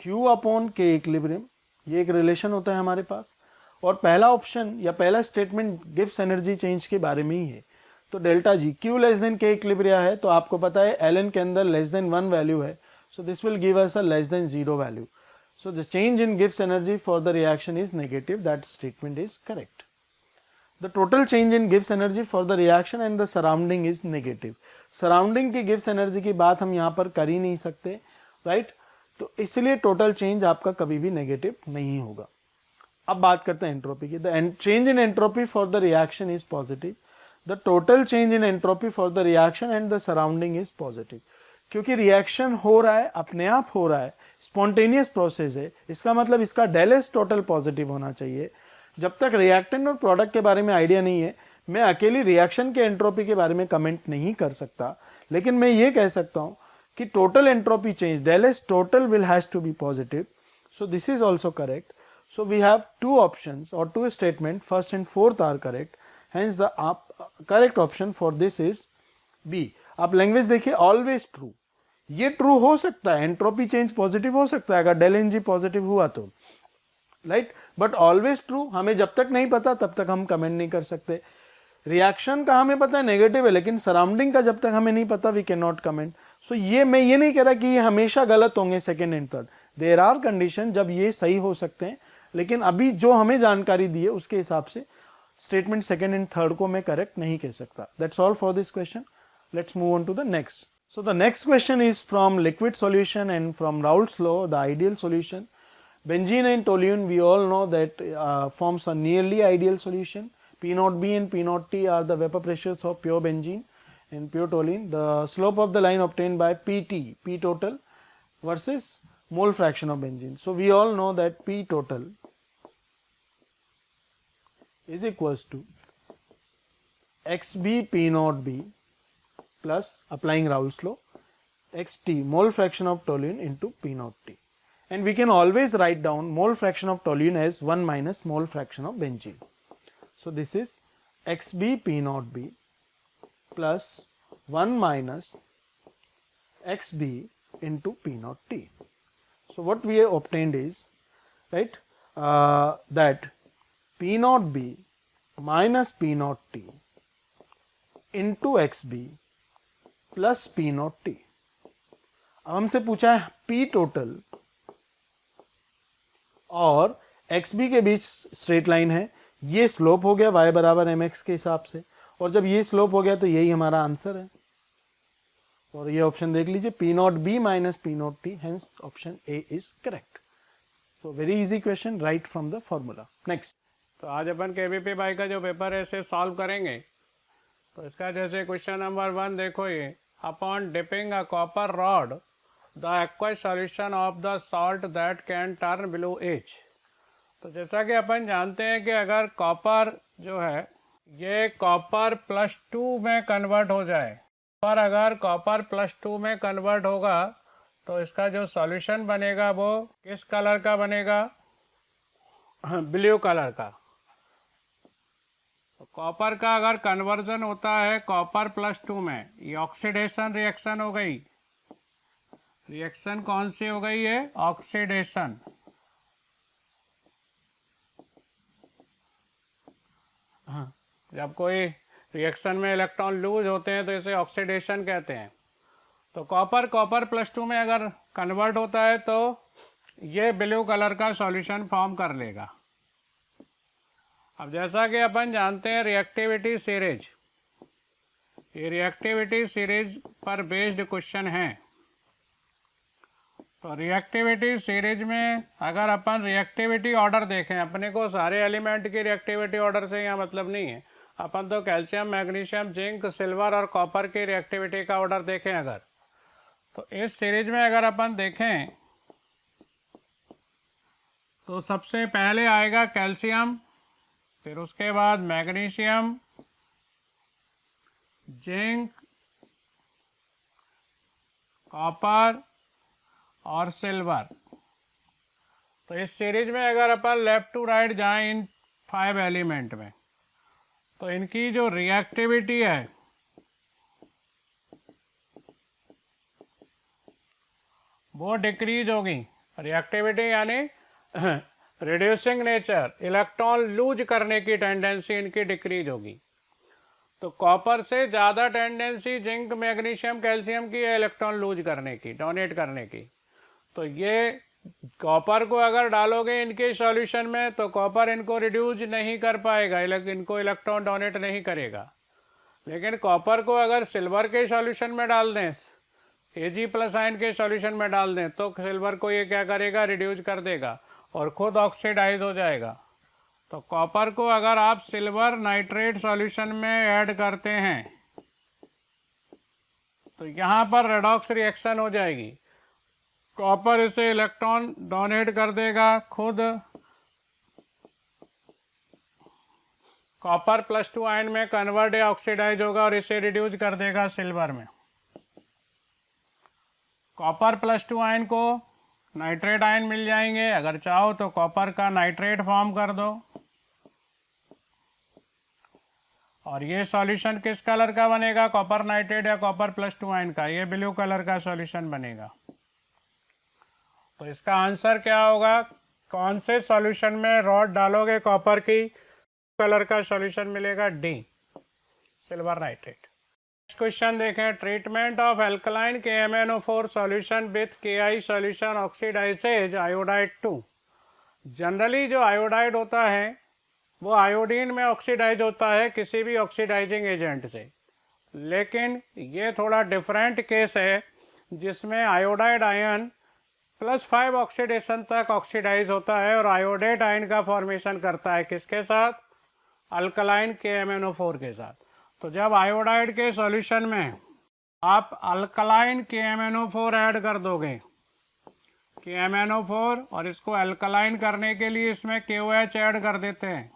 Q upon K equilibrium. ये एक रिलेशन होता है हमारे पास, और पहला ऑप्शन या पहला स्टेटमेंट गिब्स एनर्जी चेंज के बारे में ही है। तो delta G Q less than K equilibrium है, तो आपको पता है ln के अंदर लेस देन 1 वैल्यू है, so this will give us a less than 0 value. So the change in Gibbs energy for the reaction is negative. That statement is correct. The total change in Gibbs energy for the reaction and the surrounding is negative. Surrounding की Gibbs energy की बात हम यहाँ पर कर ही नहीं सकते, right? तो इसलिए total change आपका कभी भी negative नहीं होगा, अब बात करते हैं एंट्रोपी की. The change in entropy for the reaction is positive. The total change in entropy for the reaction and the surrounding is positive. क्योंकि रिएक्शन हो रहा है, अपने आप हो रहा है, स्पॉन्टेनियस प्रोसेस है, इसका मतलब इसका डेल एस टोटल पॉजिटिव होना चाहिए. जब तक रिएक्टेंट और प्रोडक्ट के बारे में आइडिया नहीं है, मैं अकेली रिएक्शन के एंट्रोपी के बारे में कमेंट नहीं कर सकता. लेकिन मैं ये कह सकता हूं कि total entropy change del S total will has to be positive. So this is also correct. So we have two options or two statements, first and fourth are correct. Hence the correct option for this is B. आप language देखिए, always true. ये true हो सकता है, entropy change positive हो सकता है अगर डेल एन जी पॉजिटिव हुआ तो, राइट. बट ऑलवेज ट्रू हमें जब तक नहीं पता तब तक हम कमेंट नहीं कर सकते. रिएक्शन का हमें पता है नेगेटिव है, लेकिन सराउंडिंग का जब तक हमें नहीं पता वी कैन नॉट कमेंट. सो ये मैं ये नहीं कह रहा कि ये हमेशा गलत होंगे second and third. There are condition जब ये सही हो सकते हैं, लेकिन अभी जो हमें जानकारी दी है उसके हिसाब से स्टेटमेंट सेकंड एंड थर्ड को मैं करेक्ट नहीं कह सकता. That's all for this question. Let's move on to the next. So the next question is from liquid solution and from Raoult's law the ideal solution. Benzene and toluene we all know that forms a nearly ideal solution. P naught B and P naught T are the vapor pressures of pure benzene and pure toluene. The slope of the line obtained by PT, P total versus mole fraction of benzene. So we all know that P total is equals to XB P naught B plus applying Raoult's law XT mole fraction of toluene into P naught T. And we can always write down mole fraction of toluene as 1 minus mole fraction of benzene. So this is XB P naught B plus 1 minus XB into P naught T. So what we have obtained is, right, that P naught B minus P naught T into XB plus P naught T. अब हमसे पूछा है P total और XB के बीच straight line है, ये slope हो गया y बराबर mx के हिसाब से, और जब ये स्लोप हो गया तो यही हमारा आंसर है. और ये ऑप्शन देख लीजिए, P not B minus P not T, hence option A is correct. So very easy question, right from the formula. Next. तो आज अपन केवीपी बाई का जो पेपर है इसे सॉल्व करेंगे. तो इसका जैसे क्वेश्चन नंबर 1 देखो, ये upon dipping a copper rod the aqueous solution of the salt that can turn below H. तो जैसा कि अपन जानते हैं कि अगर कॉपर जो है ये कॉपर +2 में कन्वर्ट हो जाए, पर अगर कॉपर +2 में कन्वर्ट होगा तो इसका जो सॉल्यूशन बनेगा वो किस कलर का बनेगा? ब्लू कलर का. तो कॉपर का अगर कन्वर्जन होता है कॉपर +2 में, ये ऑक्सीडेशन रिएक्शन हो गई. रिएक्शन कौन सी हो गई है? ऑक्सीडेशन. जब कोई रिएक्शन में इलेक्ट्रॉन लूज होते हैं तो इसे ऑक्सीडेशन कहते हैं. तो कॉपर +2 में अगर कन्वर्ट होता है तो ये ब्लू कलर का सॉल्यूशन फॉर्म कर लेगा. अब जैसा कि अपन जानते हैं रिएक्टिविटी सीरीज, ये रिएक्टिविटी सीरीज पर बेस्ड क्वेश्चन है. तो रिएक्टिविटी सीरीज में अगर अपन रिएक्टिविटी ऑर्डर देखें, अपने को सारे एलिमेंट की रिएक्टिविटी ऑर्डर से यहाँ मतलब नहीं है, अपन तो कैल्शियम, मैग्नीशियम, जिंक, सिल्वर और कॉपर की रिएक्टिविटी का ऑर्डर देखें अगर, तो इस सीरीज में अगर अपन देखें तो सबसे पहले आएगा कैल्शियम, फिर उसके बाद मैग्नीशियम, जिंक, कॉपर और सिल्वर. तो इस सीरीज में अगर अपन लेफ्ट टू राइट जाएं इन 5 एलिमेंट में, तो इनकी जो रिएक्टिविटी है वो डिक्रीज होगी. रिएक्टिविटी यानी रिड्यूसिंग नेचर, इलेक्ट्रॉन लूज करने की टेंडेंसी इनकी डिक्रीज होगी. तो कॉपर से ज़्यादा टेंडेंसी जिंक, मैग्नीशियम, कैल्शियम की है इलेक्ट्रॉन लूज करने की, डोनेट करने की. तो ये कॉपर को अगर डालोगे इनके सॉल्यूशन में तो कॉपर इनको रिड्यूस नहीं कर पाएगा, इनको इलेक्ट्रॉन डोनेट नहीं करेगा. लेकिन कॉपर को अगर सिल्वर के सॉल्यूशन में डाल दें, Ag+ आयन के सॉल्यूशन में डाल दें, तो सिल्वर को ये क्या करेगा? रिड्यूस कर देगा और खुद ऑक्सीडाइज हो जाएगा. तो कॉपर को अगर आप सिल्वर नाइट्रेट सॉल्यूशन में ऐड करते हैं तो यहाँ पर रेडॉक्स रिएक्शन हो जाएगी। कॉपर इसे इलेक्ट्रॉन डोनेट कर देगा खुद, कॉपर +2 आयन में कन्वर्ट या ऑक्सीडाइज होगा और इसे रिड्यूस कर देगा सिल्वर में। कॉपर +2 आयन को नाइट्रेट आयन मिल जाएंगे, अगर चाहो तो कॉपर का नाइट्रेट फॉर्म कर दो और ये सॉल्यूशन किस कलर का बनेगा, कॉपर नाइट्रेट या कॉपर +2 आयन का, ये ब्लू कलर का सॉल्यूशन बनेगा। तो इसका आंसर क्या होगा, कौन से सॉल्यूशन में रॉड डालोगे कॉपर की, कलर का सॉल्यूशन मिलेगा, डी, सिल्वर नाइट्रेट। क्वेश्चन देखें, treatment of alkaline KMnO4 solution with KI solution oxidises iodide 2। Generally जो आयोडाइड होता है वो आयोडीन में ऑक्सीडाइज होता है किसी भी ऑक्सीडाइजिंग एजेंट से, लेकिन ये थोड़ा डिफरेंट केस है जिसमें आयोडाइड आयन +5 ऑक्सीडेशन तक ऑक्सीडाइज होता है और आयोडेट आयन का फॉर्मेशन करता है किसके साथ, अल्कलाइन KMnO4 के साथ। तो जब आयोडाइड के सॉल्यूशन में आप अल्कलाइन KMnO4 ऐड कर दोगे, KMnO4, और इसको अल्कलाइन करने के लिए इसमें KOH ऐड कर देते हैं,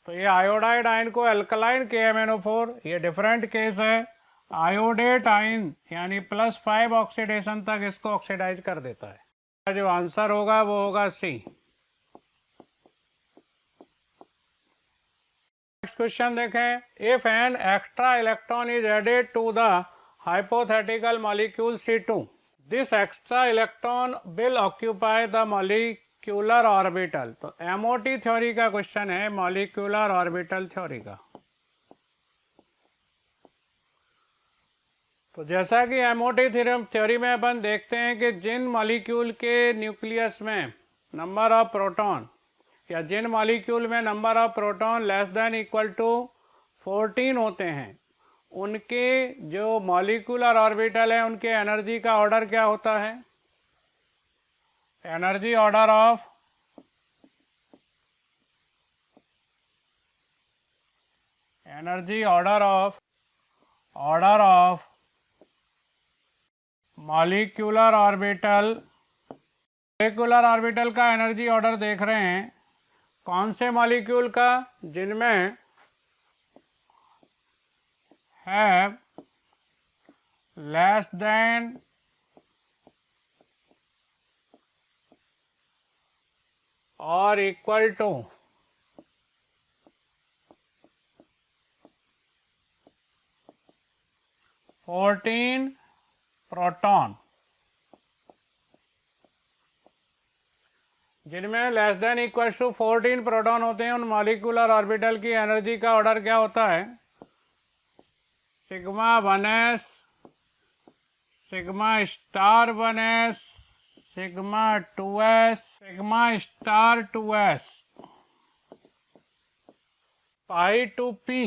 तो ये आयोडाइड आयन को अल्कलाइन KMnO4, ये डिफरेंट केस है, आयोडेट आयन यानी +5 ऑक्सीडेशन तक इसको ऑक्सीडाइज कर देता है। जो आंसर होगा वो होगा सी। नेक्स्ट क्वेश्चन देखें, if an extra electron is added to the hypothetical molecule C2, this extra electron will occupy the molecular orbital. तो MOT थ्योरी का क्वेश्चन है, मॉलिक्यूलर ऑर्बिटल थ्योरी का। तो जैसा कि MOT थ्योरी में अपन देखते हैं कि जिन मॉलिक्यूल के न्यूक्लियस में नंबर ऑफ प्रोटॉन या जिन मॉलिक्यूल में number of proton less than equal to 14 होते हैं, उनके जो मॉलिक्यूलर ऑर्बिटल है उनके एनर्जी का ऑर्डर क्या होता है, energy order of molecular orbital. Molecular orbital का एनर्जी ऑर्डर देख रहे हैं, कौन से मॉलिक्यूल का, जिनमें हैव लेस देन और इक्वल टू 14 प्रोटॉन, जिनमें less than equal to 14 proton होते हैं, उन मॉलिक्यूलर ऑर्बिटल की एनर्जी का ऑर्डर क्या होता है, sigma 1s, sigma star 1s, sigma 2s, sigma star 2s, pi two p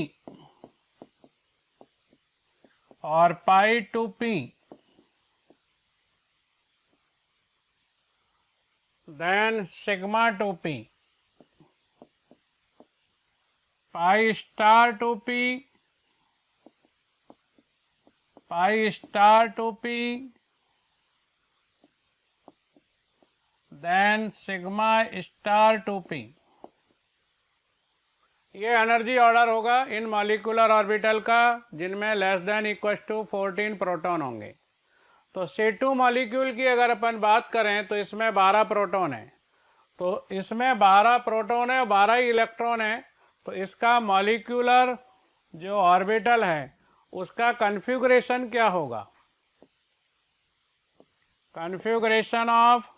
और pi two p, then sigma 2p, pi star 2p, pi star 2p, then sigma star 2p। ये energy order होगा इन molecular orbital का जिनमें less than equal to 14 proton होंगे। तो C2 molecule की अगर अपन बात करें तो इसमें 12 प्रोटॉन है, तो इसमें 12 प्रोटॉन है और 12 ही इलेक्ट्रॉन है, तो इसका मॉलिक्यूलर जो ऑर्बिटल है उसका कॉन्फ़िगरेशन क्या होगा, configuration of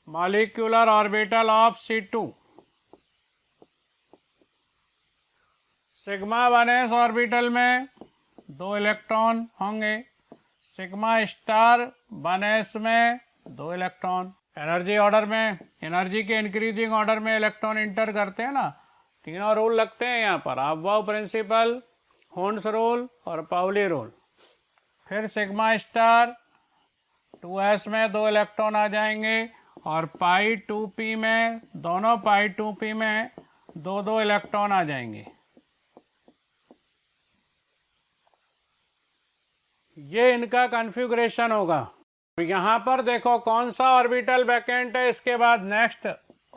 molecular orbital of C2, sigma 1s orbital में 2 इलेक्ट्रॉन होंगे, सिग्मा स्टार 1s में 2 इलेक्ट्रॉन। एनर्जी ऑर्डर में, एनर्जी के इंक्रीजिंग ऑर्डर में इलेक्ट्रॉन इंटर करते हैं ना, तीनों रूल लगते हैं यहाँ पर, अबवर्व प्रिंसिपल, होन्स रूल और पाउली रूल। फिर सिग्मा स्टार 2s में 2 इलेक्ट्रॉन आ जाएंगे और पाई 2p में, दोनों पाई 2p में दो दो इलेक्ट्रॉन आ जाएंगे। ये इनका कॉन्फ़िगरेशन होगा। यहाँ पर देखो कौन सा ऑर्बिटल वैकेंट है, इसके बाद नेक्स्ट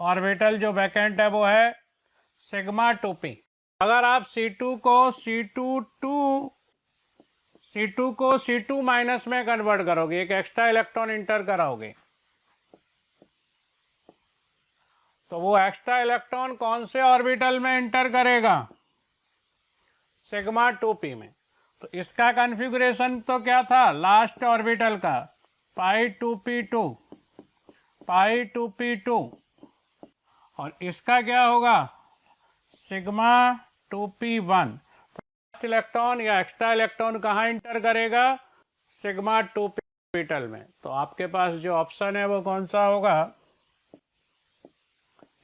ऑर्बिटल जो वैकेंट है वो है सिग्मा 2p। अगर आप C2 को C2 माइनस में कन्वर्ट करोगे, एक एक्स्ट्रा इलेक्ट्रॉन इंटर कराओगे, तो वो एक्स्ट्रा इलेक्ट्रॉन कौन से ऑर्बिटल में इंटर करेगा? सिग्मा 2p में। तो इसका कॉन्फ़िगरेशन तो क्या था लास्ट ऑर्बिटल का, पाई 2p2, पाई 2p2, और इसका क्या होगा सिग्मा 2p1। इलेक्ट्रॉन या एक्स्ट्रा इलेक्ट्रॉन कहाँ इंटर करेगा? सिग्मा 2p ऑर्बिटल में। तो आपके पास जो ऑप्शन है वो कौन सा होगा?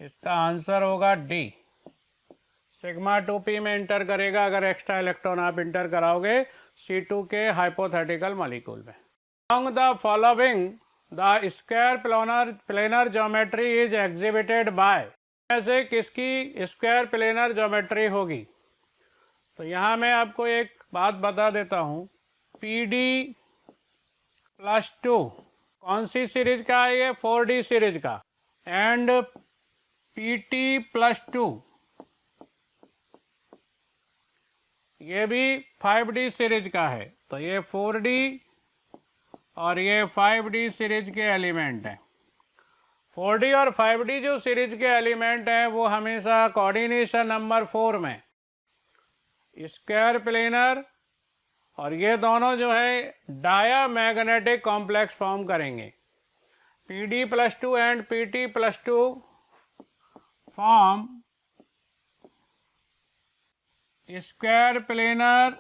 इसका आंसर होगा डी, सिग्मा 2p में इंटर करेगा अगर एक्स्ट्रा इलेक्ट्रॉन आप इंटर कराओगे C2 के हाइपोथेटिकल मॉलिक्यूल में। Among the following the square planar geometry is exhibited by, ऐसे किसकी स्क्वायर प्लेनर ज्योमेट्री होगी? तो यहाँ मैं आपको एक बात बता देता हूँ, PD+2 कौन सी सीरीज का है? ये 4D सीरीज का। एंड PT+2 ये भी 5D सीरीज का है। तो ये 4D और ये 5D सीरीज के एलिमेंट हैं। 4D और 5D जो सीरीज के एलिमेंट हैं वो हमेशा कोऑर्डिनेशन नंबर 4 में स्क्वायर प्लेनर और ये दोनों जो है डायामैग्नेटिक कॉम्प्लेक्स फॉर्म करेंगे। PD+2 and PT+2 form square planar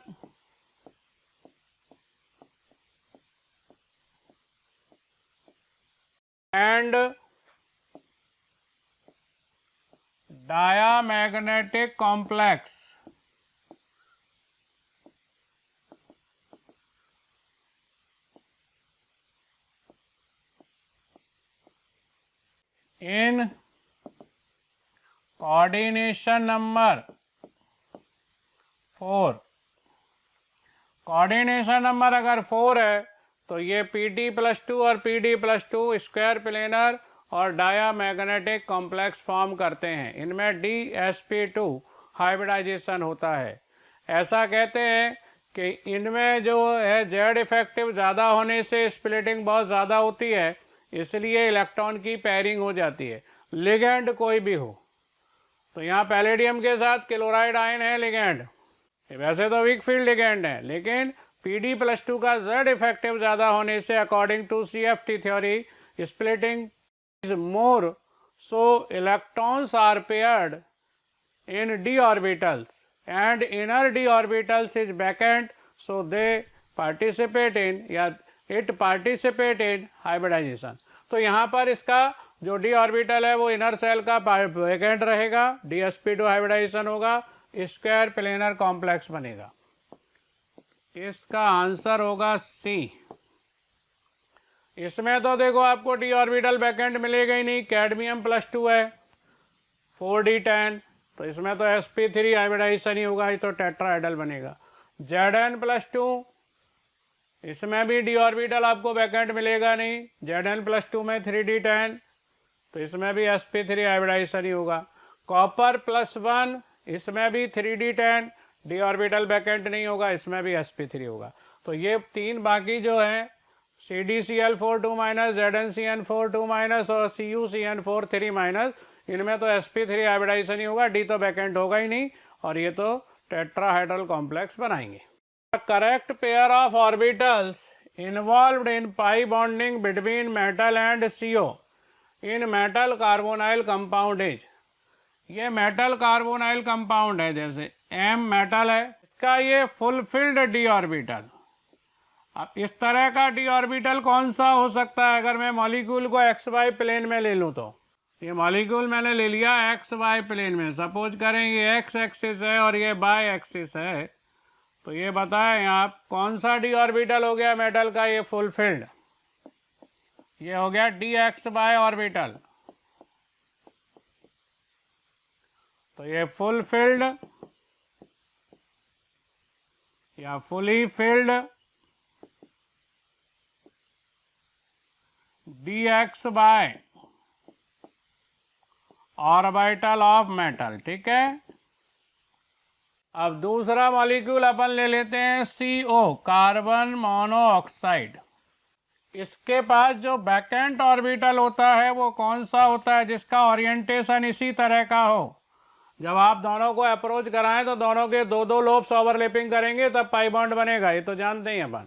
and diamagnetic complex in coordination number 4। Coordination number अगर 4 है तो ये PD+2 और PD+2 स्क्वायर प्लेनर और डायामैग्नेटिक कॉम्प्लेक्स फॉर्म करते हैं। इनमें DsP2 हाइब्रिडाइजेशन होता है। ऐसा कहते हैं कि इनमें जो है जेड इफेक्टिव ज़्यादा होने से स्प्लिटिंग बहुत ज़्यादा होती है, इसलिए इलेक्ट्रॉन की पेयरिंग हो जाती है। लिगेंड कोई भी हो, तो यहाँ पैलेडियम के साथ क्लोराइड आयन है लिगेंड, वैसे तो वीक फील्ड लिगेंड है, लेकिन PD+2 का जेड इफेक्टिव ज़्यादा होने से according to CFT theory splitting is more, so electrons are paired in d orbitals and inner d orbitals is vacant, so they participate in या it participate in hybridization। तो यहाँ पर इसका जो d ऑर्बिटल है वो इनर सेल का vacant रहेगा, DsP2 हाइब्रिडाइजेशन होगा, स्क्वायर प्लेनर कॉम्प्लेक्स बनेगा। इसका आंसर होगा C। इसमें तो देखो आपको d ऑर्बिटल वैकेंट मिलेगा ही नहीं, कैडमियम+2 है 4d10, तो इसमें तो sp3 हाइब्रिडाइजेशन ही होगा, ये तो टेट्राहेड्रल बनेगा। Zn+2 इसमें भी d ऑर्बिटल आपको वैकेंट मिलेगा नहीं, Zn+2 में 3d10, तो इसमें भी sp3 हाइब्रिडाइजेशन ही होगा। Copper+1 इसमें भी 3d10, d ऑर्बिटल वैकेंट नहीं होगा, इसमें भी sp3 होगा। तो ये तीन बाकी जो हैं CdCl4 2-, ZnCN4 2- और CuCN4 3-, इनमें तो sp3 हाइब्रिडाइजेशन ही होगा, d तो वैकेंट होगा ही नहीं, और ये तो टेट्राहेड्रल कॉम्प्लेक्स बनाएंगे। Correct pair of orbitals involved in pi bonding between metal and CO in metal carbonyl compound is. ये मेटल कार्बोनाइल कंपाउंड है, जैसे M मेटल है, इसका ये फुलफिल्ड d ऑर्बिटल। अब इस तरह का d ऑर्बिटल कौन सा हो सकता है? अगर मैं मॉलिक्यूल को XY प्लेन में ले लूँ, तो ये मॉलिक्यूल मैंने ले लिया XY प्लेन में, सपोज करें ये X एक्सिस है और ये Y एक्सिस है, तो ये बताएं आप कौन सा d ऑर्बिटल हो गया मेटल का? ये फुलफिल्ड। ये हो गया dx बाय ऑर्बिटल। तो ये फुल फिल्ड या fully filled dx by orbital of metal, ठीक है। अब दूसरा मॉलिक्यूल अपन ले लेते हैं CO, कार्बन मोनोऑक्साइड। इसके पास जो वैकेंट ऑर्बिटल होता है वो कौन सा होता है, जिसका ओरिएंटेशन इसी तरह का हो। जब आप दोनों को अप्रोच कराएं तो दोनों के दो दो लोब्स ओवरलैपिंग करेंगे तब पाई बॉन्ड बनेगा, ये तो जानते ही अपन।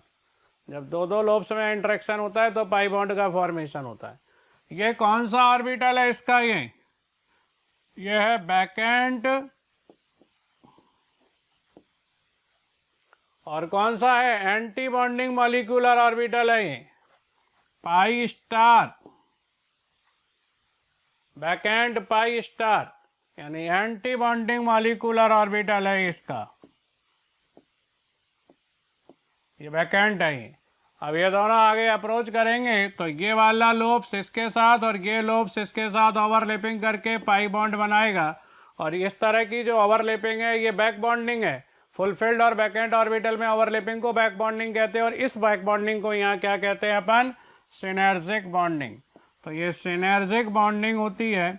जब दो दो लोब्स में इंटरेक्शन होता है तो पाई बॉन्ड का फॉर्मेशन होता है। ये कौन सा ऑर्बिटल है इसका, ये है वैकेंट। और कौन सा है, एंटी बॉन्डिंग मॉलिक्यूलर ऑर्बिटल है ये, pi star, vacant pi star, यानी एंटी बॉन्डिंग मॉलिक्यूलर ऑर्बिटल है इसका, ये वैकेंट है ये। अब ये दोनों आगे अप्रोच करेंगे तो ये वाला लोब्स इसके साथ और ये लोब्स इसके साथ ओवरलैपिंग करके पाई बॉन्ड बनाएगा। और इस तरह की जो ओवरलैपिंग है ये बैक बॉन्डिंग है। फुलफिल्ड और वैकेंट ऑर्बिटल में ओवरलैपिंग को बैक बॉन्डिंग कहते हैं और इस बैक बॉन्डिंग को यहाँ क्या कहते हैं अपन, सिनर्जिक बॉन्डिंग। तो ये सिनर्जिक बॉन्डिंग होती है।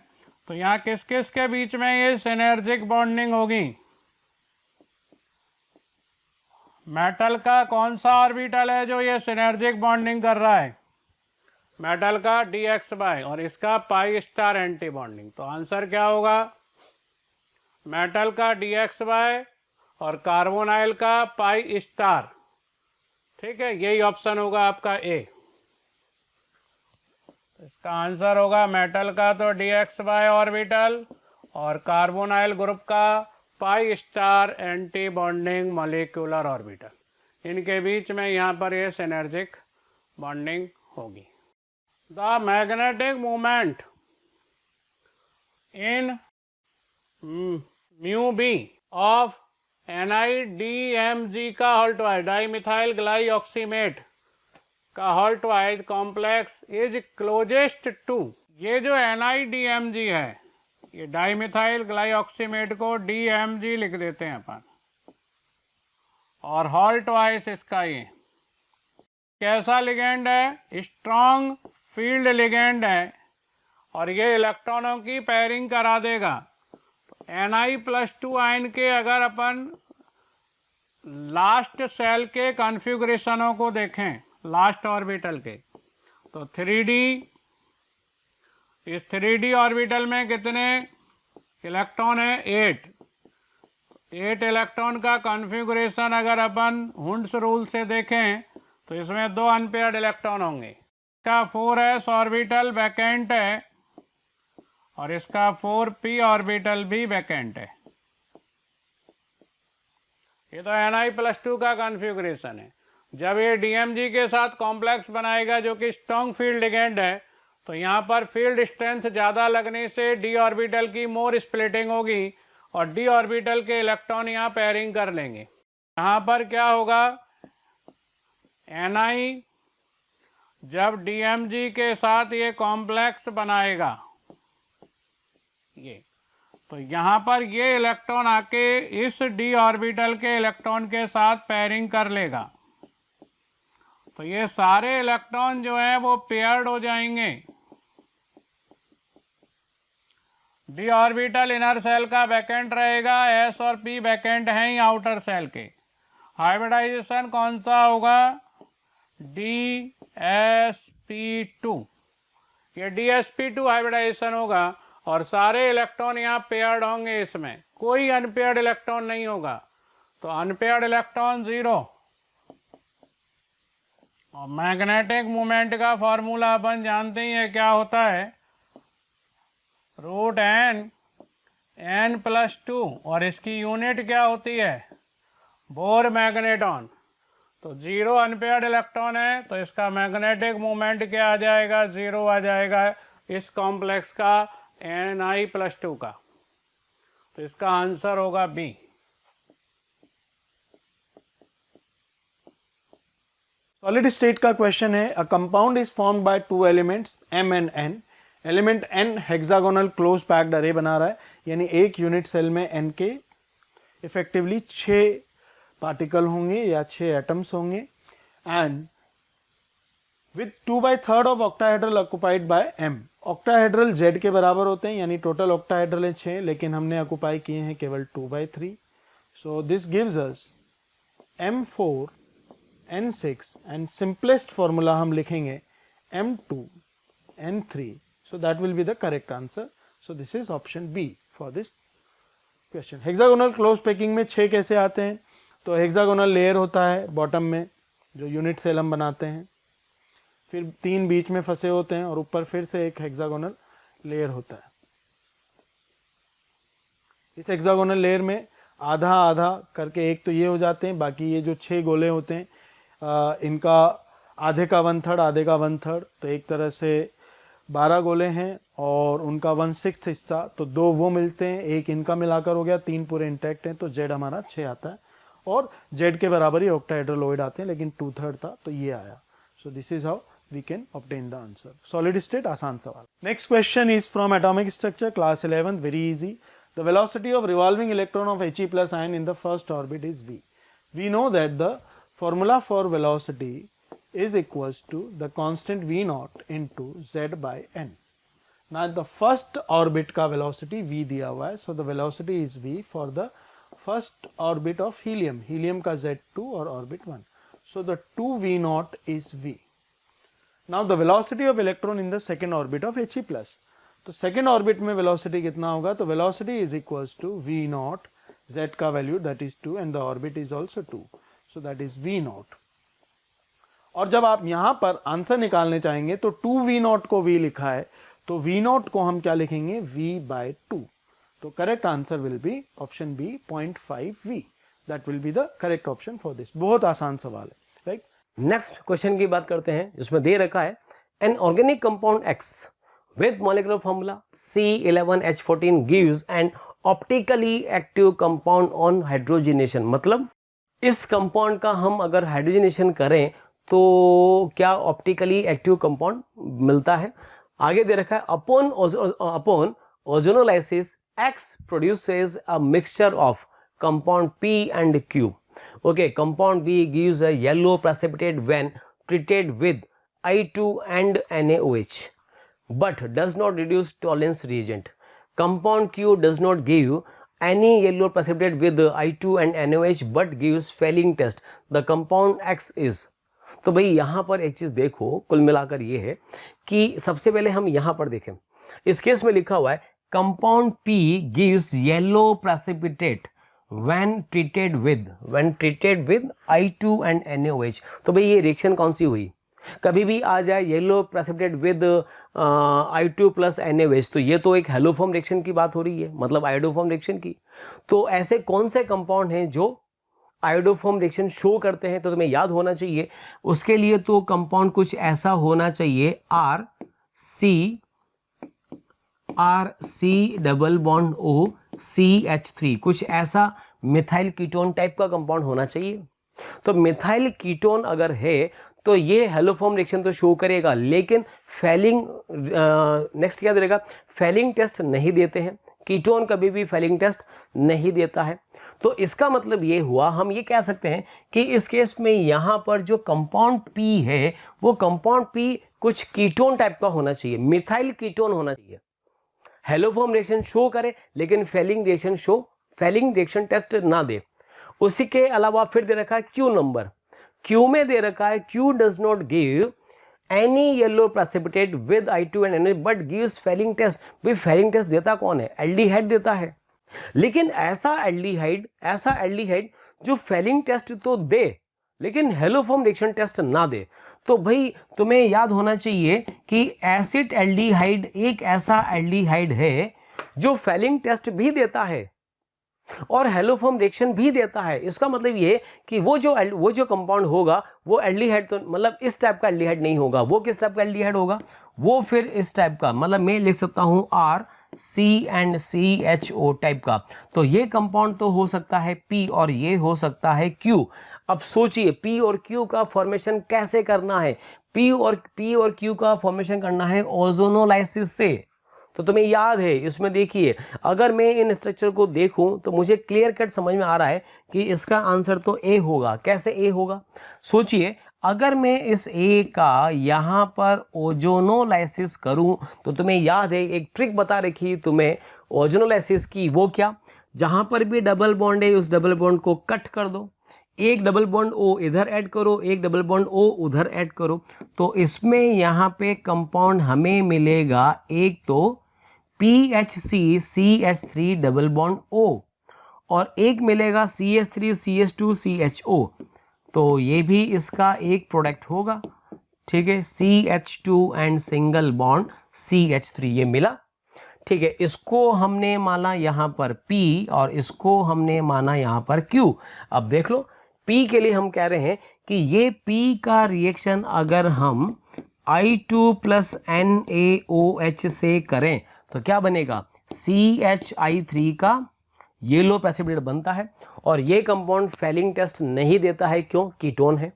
तो यहाँ किस किस के बीच में ये सिनर्जिक बॉन्डिंग होगी, मेटल का कौन सा ऑर्बिटल है जो ये सिनर्जिक बॉन्डिंग कर रहा है, मेटल का dx बाय, और इसका पाई स्टार एंटी बॉन्डिंग। तो आंसर क्या होगा, मेटल का dx बाय और कार्बोनाइल का पाई स्टार, ठीक है। यही ऑप्शन होगा आपका ए। इसका आंसर होगा मेटल का तो dx बाय ऑर्बिटल और कार्बोनाइल ग्रुप का pi star anti bonding molecular orbital. इनके बीच में यहाँ पर ये सिनर्जिक बॉन्डिंग होगी। The magnetic movement in mu B of NiDMg का हॉल्टवाइज, डाईमिथाइल ग्लाइऑक्सीमेट का हॉल्टवाइज कॉम्प्लेक्स इज क्लोजेस्ट टू, ये जो NiDMg है ये डाईमिथाइल ग्लाइऑक्सीमेट को DMg लिख देते हैं अपन, और हॉल्टवाइज इसका ये कैसा लिगेंड है, स्ट्रॉन्ग फील्ड लिगेंड है और ये इलेक्ट्रॉनों की पेयरिंग करा देगा। Na+2 आयन के अगर अपन लास्ट सेल के कॉन्फ़िगरेशनों को देखें, लास्ट ऑर्बिटल के, तो 3D, इस 3D ऑर्बिटल में कितने इलेक्ट्रॉन है, 8 इलेक्ट्रॉन का कॉन्फ़िगरेशन अगर अपन हुंड्स रूल से देखें तो इसमें 2 अनपेयर्ड इलेक्ट्रॉन होंगे। इसका 4s ऑर्बिटल वैकेंट है और इसका 4p ऑर्बिटल भी वैकेंट है। ये तो Ni+2 का कॉन्फ़िगरेशन है। जब ये DMG के साथ कॉम्प्लेक्स बनाएगा जो कि स्ट्रॉन्ग फील्ड लिगेंड है, तो यहाँ पर फील्ड स्ट्रेंथ ज़्यादा लगने से d ऑर्बिटल की मोर स्प्लिटिंग होगी और d ऑर्बिटल के इलेक्ट्रॉन यहाँ पेयरिंग कर लेंगे। यहाँ पर क्या होगा, Ni जब DMG के साथ ये कॉम्प्लेक्स बनाएगा ये, तो यहाँ पर ये इलेक्ट्रॉन आके इस d ऑर्बिटल के इलेक्ट्रॉन के साथ पेयरिंग कर लेगा। तो ये सारे इलेक्ट्रॉन जो है वो पेयर्ड हो जाएंगे। d ऑर्बिटल इनर सेल का वैकेंट रहेगा, s और p वैकेंट हैं ही आउटर सेल के। हाइब्रिडाइजेशन कौन सा होगा, dsp2, ये dsp2 हाइब्रिडाइजेशन होगा और सारे इलेक्ट्रॉन यहाँ पेयर्ड होंगे, इसमें कोई अनपेयर्ड इलेक्ट्रॉन नहीं होगा। तो अनपेयर्ड इलेक्ट्रॉन 0। और मैग्नेटिक मूवमेंट का फॉर्मूला अपन जानते ही है क्या होता है, √n+2 और इसकी यूनिट क्या होती है, बोर मैग्नेटॉन। तो 0 अनपेयर्ड इलेक्ट्रॉन है तो इसका मैग्नेटिक मूवमेंट क्या आ जाएगा, 0 आ जाएगा इस कॉम्प्लेक्स का Ni+2 का। तो इसका आंसर होगा बी। सॉलिड स्टेट का क्वेश्चन है, a compound is formed by two elements m and n। Element n hexagonal close packed अरे बना रहा है, यानी एक यूनिट सेल में n के इफेक्टिवली 6 पार्टिकल होंगे या 6 एटम्स होंगे, and with 2/3 of octahedral occupied by m। Octahedral z के बराबर होते हैं, यानी टोटल ऑक्टाहेड्रल है 6, लेकिन हमने ऑक्युपाई किए हैं केवल 2/3। So this gives us m4 n6 and simplest formula हम लिखेंगे m2 n3। so that will be the correct answer. so this is option B for this question. Hexagonal close packing में 6 कैसे आते हैं? तो हेक्सागोनल लेयर होता है bottom में जो यूनिट सेल हम बनाते हैं, फिर 3 बीच में फंसे होते हैं और ऊपर फिर से एक हेक्सागोनल लेयर होता है। इस हेक्सागोनल लेयर में आधा आधा करके एक तो ये हो जाते हैं, बाकी ये जो 6 गोले होते हैं इनका आधे का 1/3 आधे का 1/3, तो एक तरह से 12 गोले हैं और उनका 1/6 हिस्सा, तो 2 वो मिलते हैं, एक इनका मिलाकर हो गया, 3 पूरे इंटैक्ट हैं, तो z हमारा 6 आता है और z के बराबर ही ऑक्टाहेड्रल आते हैं, लेकिन 2/3 था तो ये आया। So this is how we can obtain the answer. Solid state आसान सवाल। Next question is from atomic structure class 11, very easy. The velocity of revolving electron of He+ ion in the first orbit is v। We know that the formula for velocity is equals to the constant v naught into z by n. Now the first orbit का velocity v दिया हुआ है, so the velocity is v for the first orbit of helium, helium का z2 और orbit 1, so the 2v naught is v. Now the velocity of electron in the second orbit of He+, तो second orbit में velocity कितना होगा? तो velocity is equals to v naught, z का value that is 2 and the orbit is also 2, so that is v naught. और जब आप यहां पर आंसर निकालने चाहेंगे तो 2v0 को v लिखा है, तो v0 को हम क्या लिखेंगे? v/2। तो correct answer will be option B 0.5v। That will be the correct option for this. बहुत आसान सवाल है, राइट। नेक्स्ट क्वेश्चन की बात करते हैं, जिसमें दे रखा है an organic compound X with molecular formula C11H14 gives an optically active compound on hydrogenation। मतलब इस कंपाउंड का हम अगर हाइड्रोजनेशन करें तो क्या ऑप्टिकली एक्टिव कंपाउंड मिलता है। आगे दे रखा है upon ozonolysis X produces a mixture of compound P and Q. Okay, compound P gives a yellow precipitate when treated with I2 and NaOH, but does not reduce tolerance reagent. Compound Q does not give any yellow precipitate with I2 and NaOH, but gives failing test. The compound X is। तो भाई यहाँ पर एक चीज देखो, कुल मिलाकर ये है कि सबसे पहले हम यहाँ पर देखें, इस केस में लिखा हुआ है compound P gives yellow precipitate when treated with I2 and NaOH। तो भाई ये रिएक्शन कौन सी हुई? कभी भी आ जाए yellow precipitate with I2 plus NaOH, तो ये तो एक हेलोफॉर्म रिएक्शन की बात हो रही है, मतलब आयोडोफॉर्म रिएक्शन की। तो ऐसे कौन से कंपाउंड हैं जो आयोडोफॉर्म रिएक्शन शो करते हैं? तो तुम्हें याद होना चाहिए उसके लिए तो कंपाउंड कुछ ऐसा होना चाहिए RC double bond O CH3, कुछ ऐसा मिथाइल कीटोन टाइप का कंपाउंड होना चाहिए। तो मिथाइल कीटोन अगर है तो ये हेलोफॉर्म रिएक्शन तो शो करेगा, लेकिन फेलिंग नेक्स्ट क्या देगा? फेलिंग टेस्ट नहीं देते हैं, कीटोन कभी भी फेलिंग टेस्ट नहीं देता है। तो इसका मतलब ये हुआ, हम ये कह सकते हैं कि इस केस में यहाँ पर जो कंपाउंड P है वो कंपाउंड P कुछ कीटोन टाइप का होना चाहिए, मिथाइल कीटोन होना चाहिए, हेलोफॉर्म रिएक्शन शो करे लेकिन फेलिंग रिएक्शन टेस्ट ना दे। उसी के अलावा फिर दे रखा है Q नंबर, Q में दे रखा है Q does not give any yellow precipitate with I2 and NaOH but gives Fehling test. भाई फेलिंग टेस्ट देता कौन है? एल्डिहाइड देता है, लेकिन ऐसा एल्डिहाइड जो फेलिंग टेस्ट तो दे लेकिन हेलोफॉर्म रिएक्शन टेस्ट ना दे। तो भाई तुम्हें याद होना चाहिए कि एसिड एल्डिहाइड एक ऐसा एल्डिहाइड है जो फेलिंग टेस्ट भी देता है और हेलोफॉर्म रिएक्शन भी देता है। इसका मतलब ये कि वो जो कंपाउंड होगा वो एल्डिहाइड तो मतलब इस टाइप का एल्डिहाइड नहीं होगा। वो किस टाइप का एल्डिहाइड होगा? वो फिर इस टाइप का, मतलब मैं लिख सकता हूं RC&CHO टाइप का। तो ये कंपाउंड तो हो सकता है P और ये हो सकता है Q। अब सोचिए P और Q का फॉर्मेशन कैसे करना है। P और Q का फॉर्मेशन करना है ओजोनोलाइसिस से। तो तुम्हें याद है, इसमें देखिए अगर मैं इन स्ट्रक्चर को देखूं तो मुझे क्लियर कट समझ में आ रहा है कि इसका आंसर तो ए होगा। कैसे ए होगा? सोचिए अगर मैं इस ए का यहाँ पर ओजोनोलाइसिस करूं तो तुम्हें याद है एक ट्रिक बता रखी तुम्हें ओजोनोलाइसिस की, वो क्या? जहां पर भी डबल बॉन्ड है उस डबल बॉन्ड को कट कर दो, एक डबल बॉन्ड O इधर ऐड करो, एक डबल बॉन्ड O उधर ऐड करो, तो इसमें यहाँ पे कंपाउंड हमें मिलेगा एक तो PHC CH3 double bond O और एक मिलेगा CH3 CH2 CHO, तो ये भी इसका एक प्रोडक्ट होगा। ठीक है, CH2 and single bond CH3 ये मिला। ठीक है, इसको हमने माना यहाँ पर P और इसको हमने माना यहाँ पर Q। अब देख लो P के लिए हम कह रहे हैं कि ये P का रिएक्शन अगर हम I2 प्लस NaOH से करें तो क्या बनेगा? CHI3 का येलो प्रेसिपिटेट बनता है और ये कंपाउंड फेलिंग टेस्ट नहीं देता है। क्यों? कीटोन है।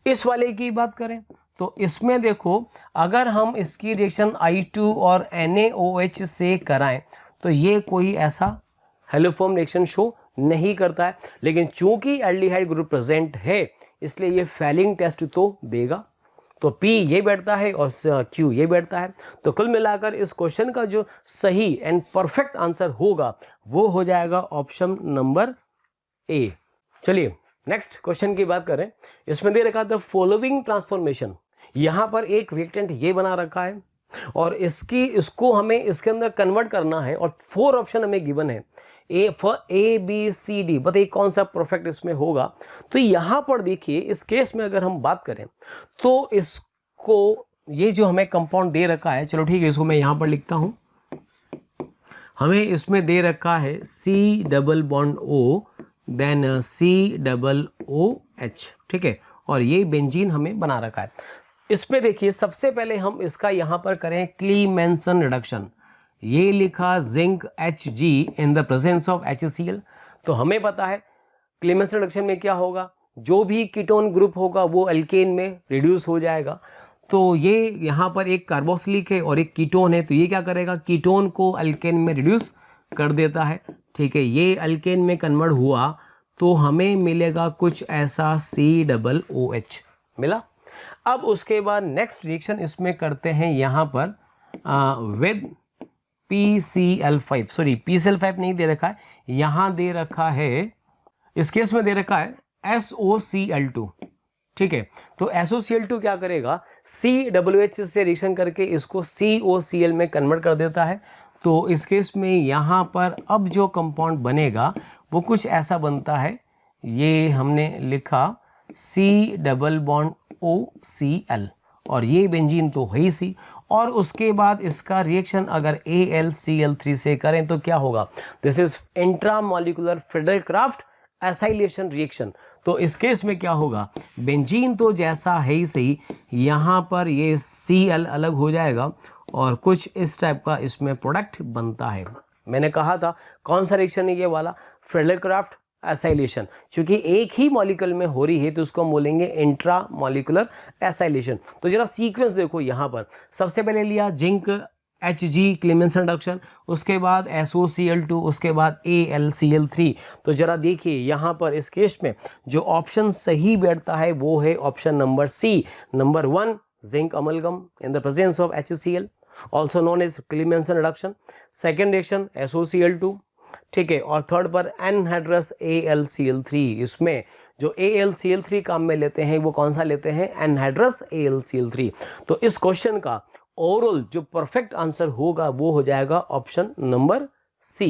इस वाले की बात करें तो इसमें देखो अगर हम इसकी रिएक्शन I2 और NaOH से कराएं तो ये कोई ऐसा हेलोफॉर्म रिएक्शन शो नहीं करता है, लेकिन चूंकि एल्डिहाइड ग्रुप प्रेजेंट है इसलिए ये फेलिंग टेस्ट तो देगा। तो P ये बैठता है और Q ये बैठता है। तो कुल मिलाकर इस क्वेश्चन का जो सही एंड परफेक्ट आंसर होगा वो हो जाएगा ऑप्शन नंबर ए। चलिए नेक्स्ट क्वेश्चन की बात करें। इसमें दे रखा था फॉलोइंग ट्रांसफॉर्मेशन। यहाँ पर एक रिएक्टेंट ये बना रखा है और इसको हमें इसके अंदर कन्वर्ट करना है और 4 ऑप्शन हमें गिवन है A B C D। बताइए कौन सा परफेक्ट इसमें होगा? तो यहाँ पर देखिए इस केस में अगर हम बात करें तो इसको ये जो हमें कंपाउंड दे रखा है, चलो ठीक है इसको मैं यहाँ पर लिखता हूँ। हमें इसमें दे रखा है C double bond O then C double OH। ठीक है, और ये बेंजीन हमें बना रखा है। इसमें देखिए सबसे पहले हम इसका यहाँ पर करें क्लीमेंसन रिडक्शन। ये लिखा zinc Hg in the presence of HCl। तो हमें पता है क्लीमेंसन रिडक्शन में क्या होगा, जो भी कीटोन ग्रुप होगा वो एल्केन में रिड्यूस हो जाएगा। तो ये यहाँ पर एक कार्बोक्सिलिक है और एक कीटोन है, तो ये क्या करेगा? कीटोन को एल्केन में रिड्यूस कर देता है। ठीक है, ये एल्केन में कन्वर्ट हुआ तो हमें मिलेगा कुछ ऐसा COOH मिला। अब उसके बाद नेक्स्ट रिएक्शन इसमें करते हैं यहाँ पर विद PCl5। सॉरी PCl5 नहीं दे रखा है, यहाँ दे रखा है, इस केस में दे रखा है SOCl2। ठीक है, तो SOCl2 क्या करेगा? COOH से रिएक्शन करके इसको COCl में कन्वर्ट कर देता है। तो इस केस में यहाँ पर अब जो कंपाउंड बनेगा वो कुछ ऐसा बनता है, ये हमने लिखा C डबल बॉन्ड OCl और ये बेंजीन तो है ही सी। और उसके बाद इसका रिएक्शन अगर AlCl3 से करें तो क्या होगा? This is intramolecular Friedel-craft acylation reaction. तो इस केस में क्या होगा? बेंजीन तो जैसा है ही सही, यहाँ पर ये Cl अलग हो जाएगा और कुछ इस टाइप का इसमें प्रोडक्ट बनता है। मैंने कहा था कौन सा रिएक्शन है ये वाला? Friedel-craft acylation. क्योंकि एक ही मॉलिक्यूल में हो रही है तो उसको हम बोलेंगे इंट्रा मॉलिक्यूलर एसाइलेशन। तो जरा सीक्वेंस देखो, यहाँ पर सबसे पहले लिया जिंक Hg क्लीमेंसन रिडक्शन, उसके बाद SOCl2, उसके बाद AlCl3। तो जरा देखिए यहाँ पर इस केस में जो ऑप्शन सही बैठता है वो है option number C, number 1 zinc amalgam in the presence of HCl also known as Clemmensen reduction. Second reaction SOCl2। ठीक है, और थर्ड पर एनहाइड्रस AlCl3। इसमें जो AlCl3 काम में लेते हैं वो कौन सा लेते हैं? Anhydrous AlCl3। तो इस क्वेश्चन का ओवरऑल जो परफेक्ट आंसर होगा वो हो जाएगा ऑप्शन नंबर C।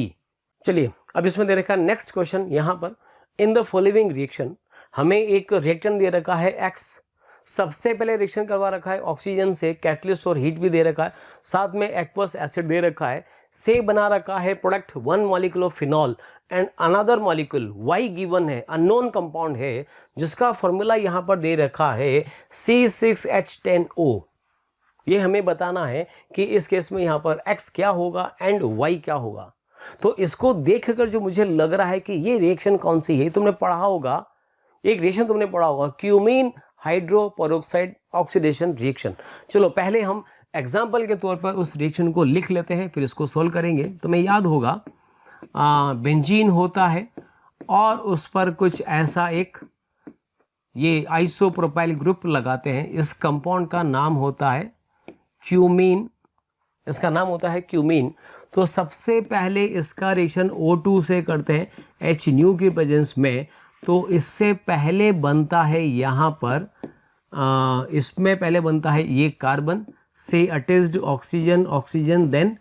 चलिए अब इसमें दे रखा है नेक्स्ट क्वेश्चन। यहाँ पर इन द फॉलोइंग रिएक्शन हमें एक रिएक्टेंट दे रखा है X। सबसे पहले रिएक्शन करवा रखा है ऑक्सीजन से, कैटलिस्ट और हीट भी दे रखा है, साथ में एक्वस एसिड दे रखा है, से बना रखा है product 1 molecule of phenol and another molecule Y given है, अननोन कंपाउंड है जिसका फॉर्मूला यहाँ पर दे रखा है C6H10O। ये हमें बताना है कि इस केस में यहाँ पर X क्या होगा एंड Y क्या होगा। तो इसको देखकर जो मुझे लग रहा है कि ये रिएक्शन कौन सी है, तुमने पढ़ा होगा एक रिएक्शन तुमने पढ़ा होगा, क्यूमीन हाइड्रोपेरोक्साइड ऑक्सीडेशन रिएक्शन। चलो पहले हम एग्जाम्पल के तौर पर उस रिएक्शन को लिख लेते हैं, फिर इसको सोल्व करेंगे। तुम्हें याद होगा बेंजीन होता है और उस पर कुछ ऐसा एक ये आइसोप्रोपाइल ग्रुप लगाते हैं। इस कंपाउंड का नाम होता है क्यूमीन, इसका नाम होता है क्यूमीन। तो सबसे पहले इसका रिएक्शन O2 से करते हैं H न्यू की प्रेजेंस में। तो इससे पहले बनता है यहाँ पर इसमें पहले बनता है ये कार्बन से attached oxygen, oxygen then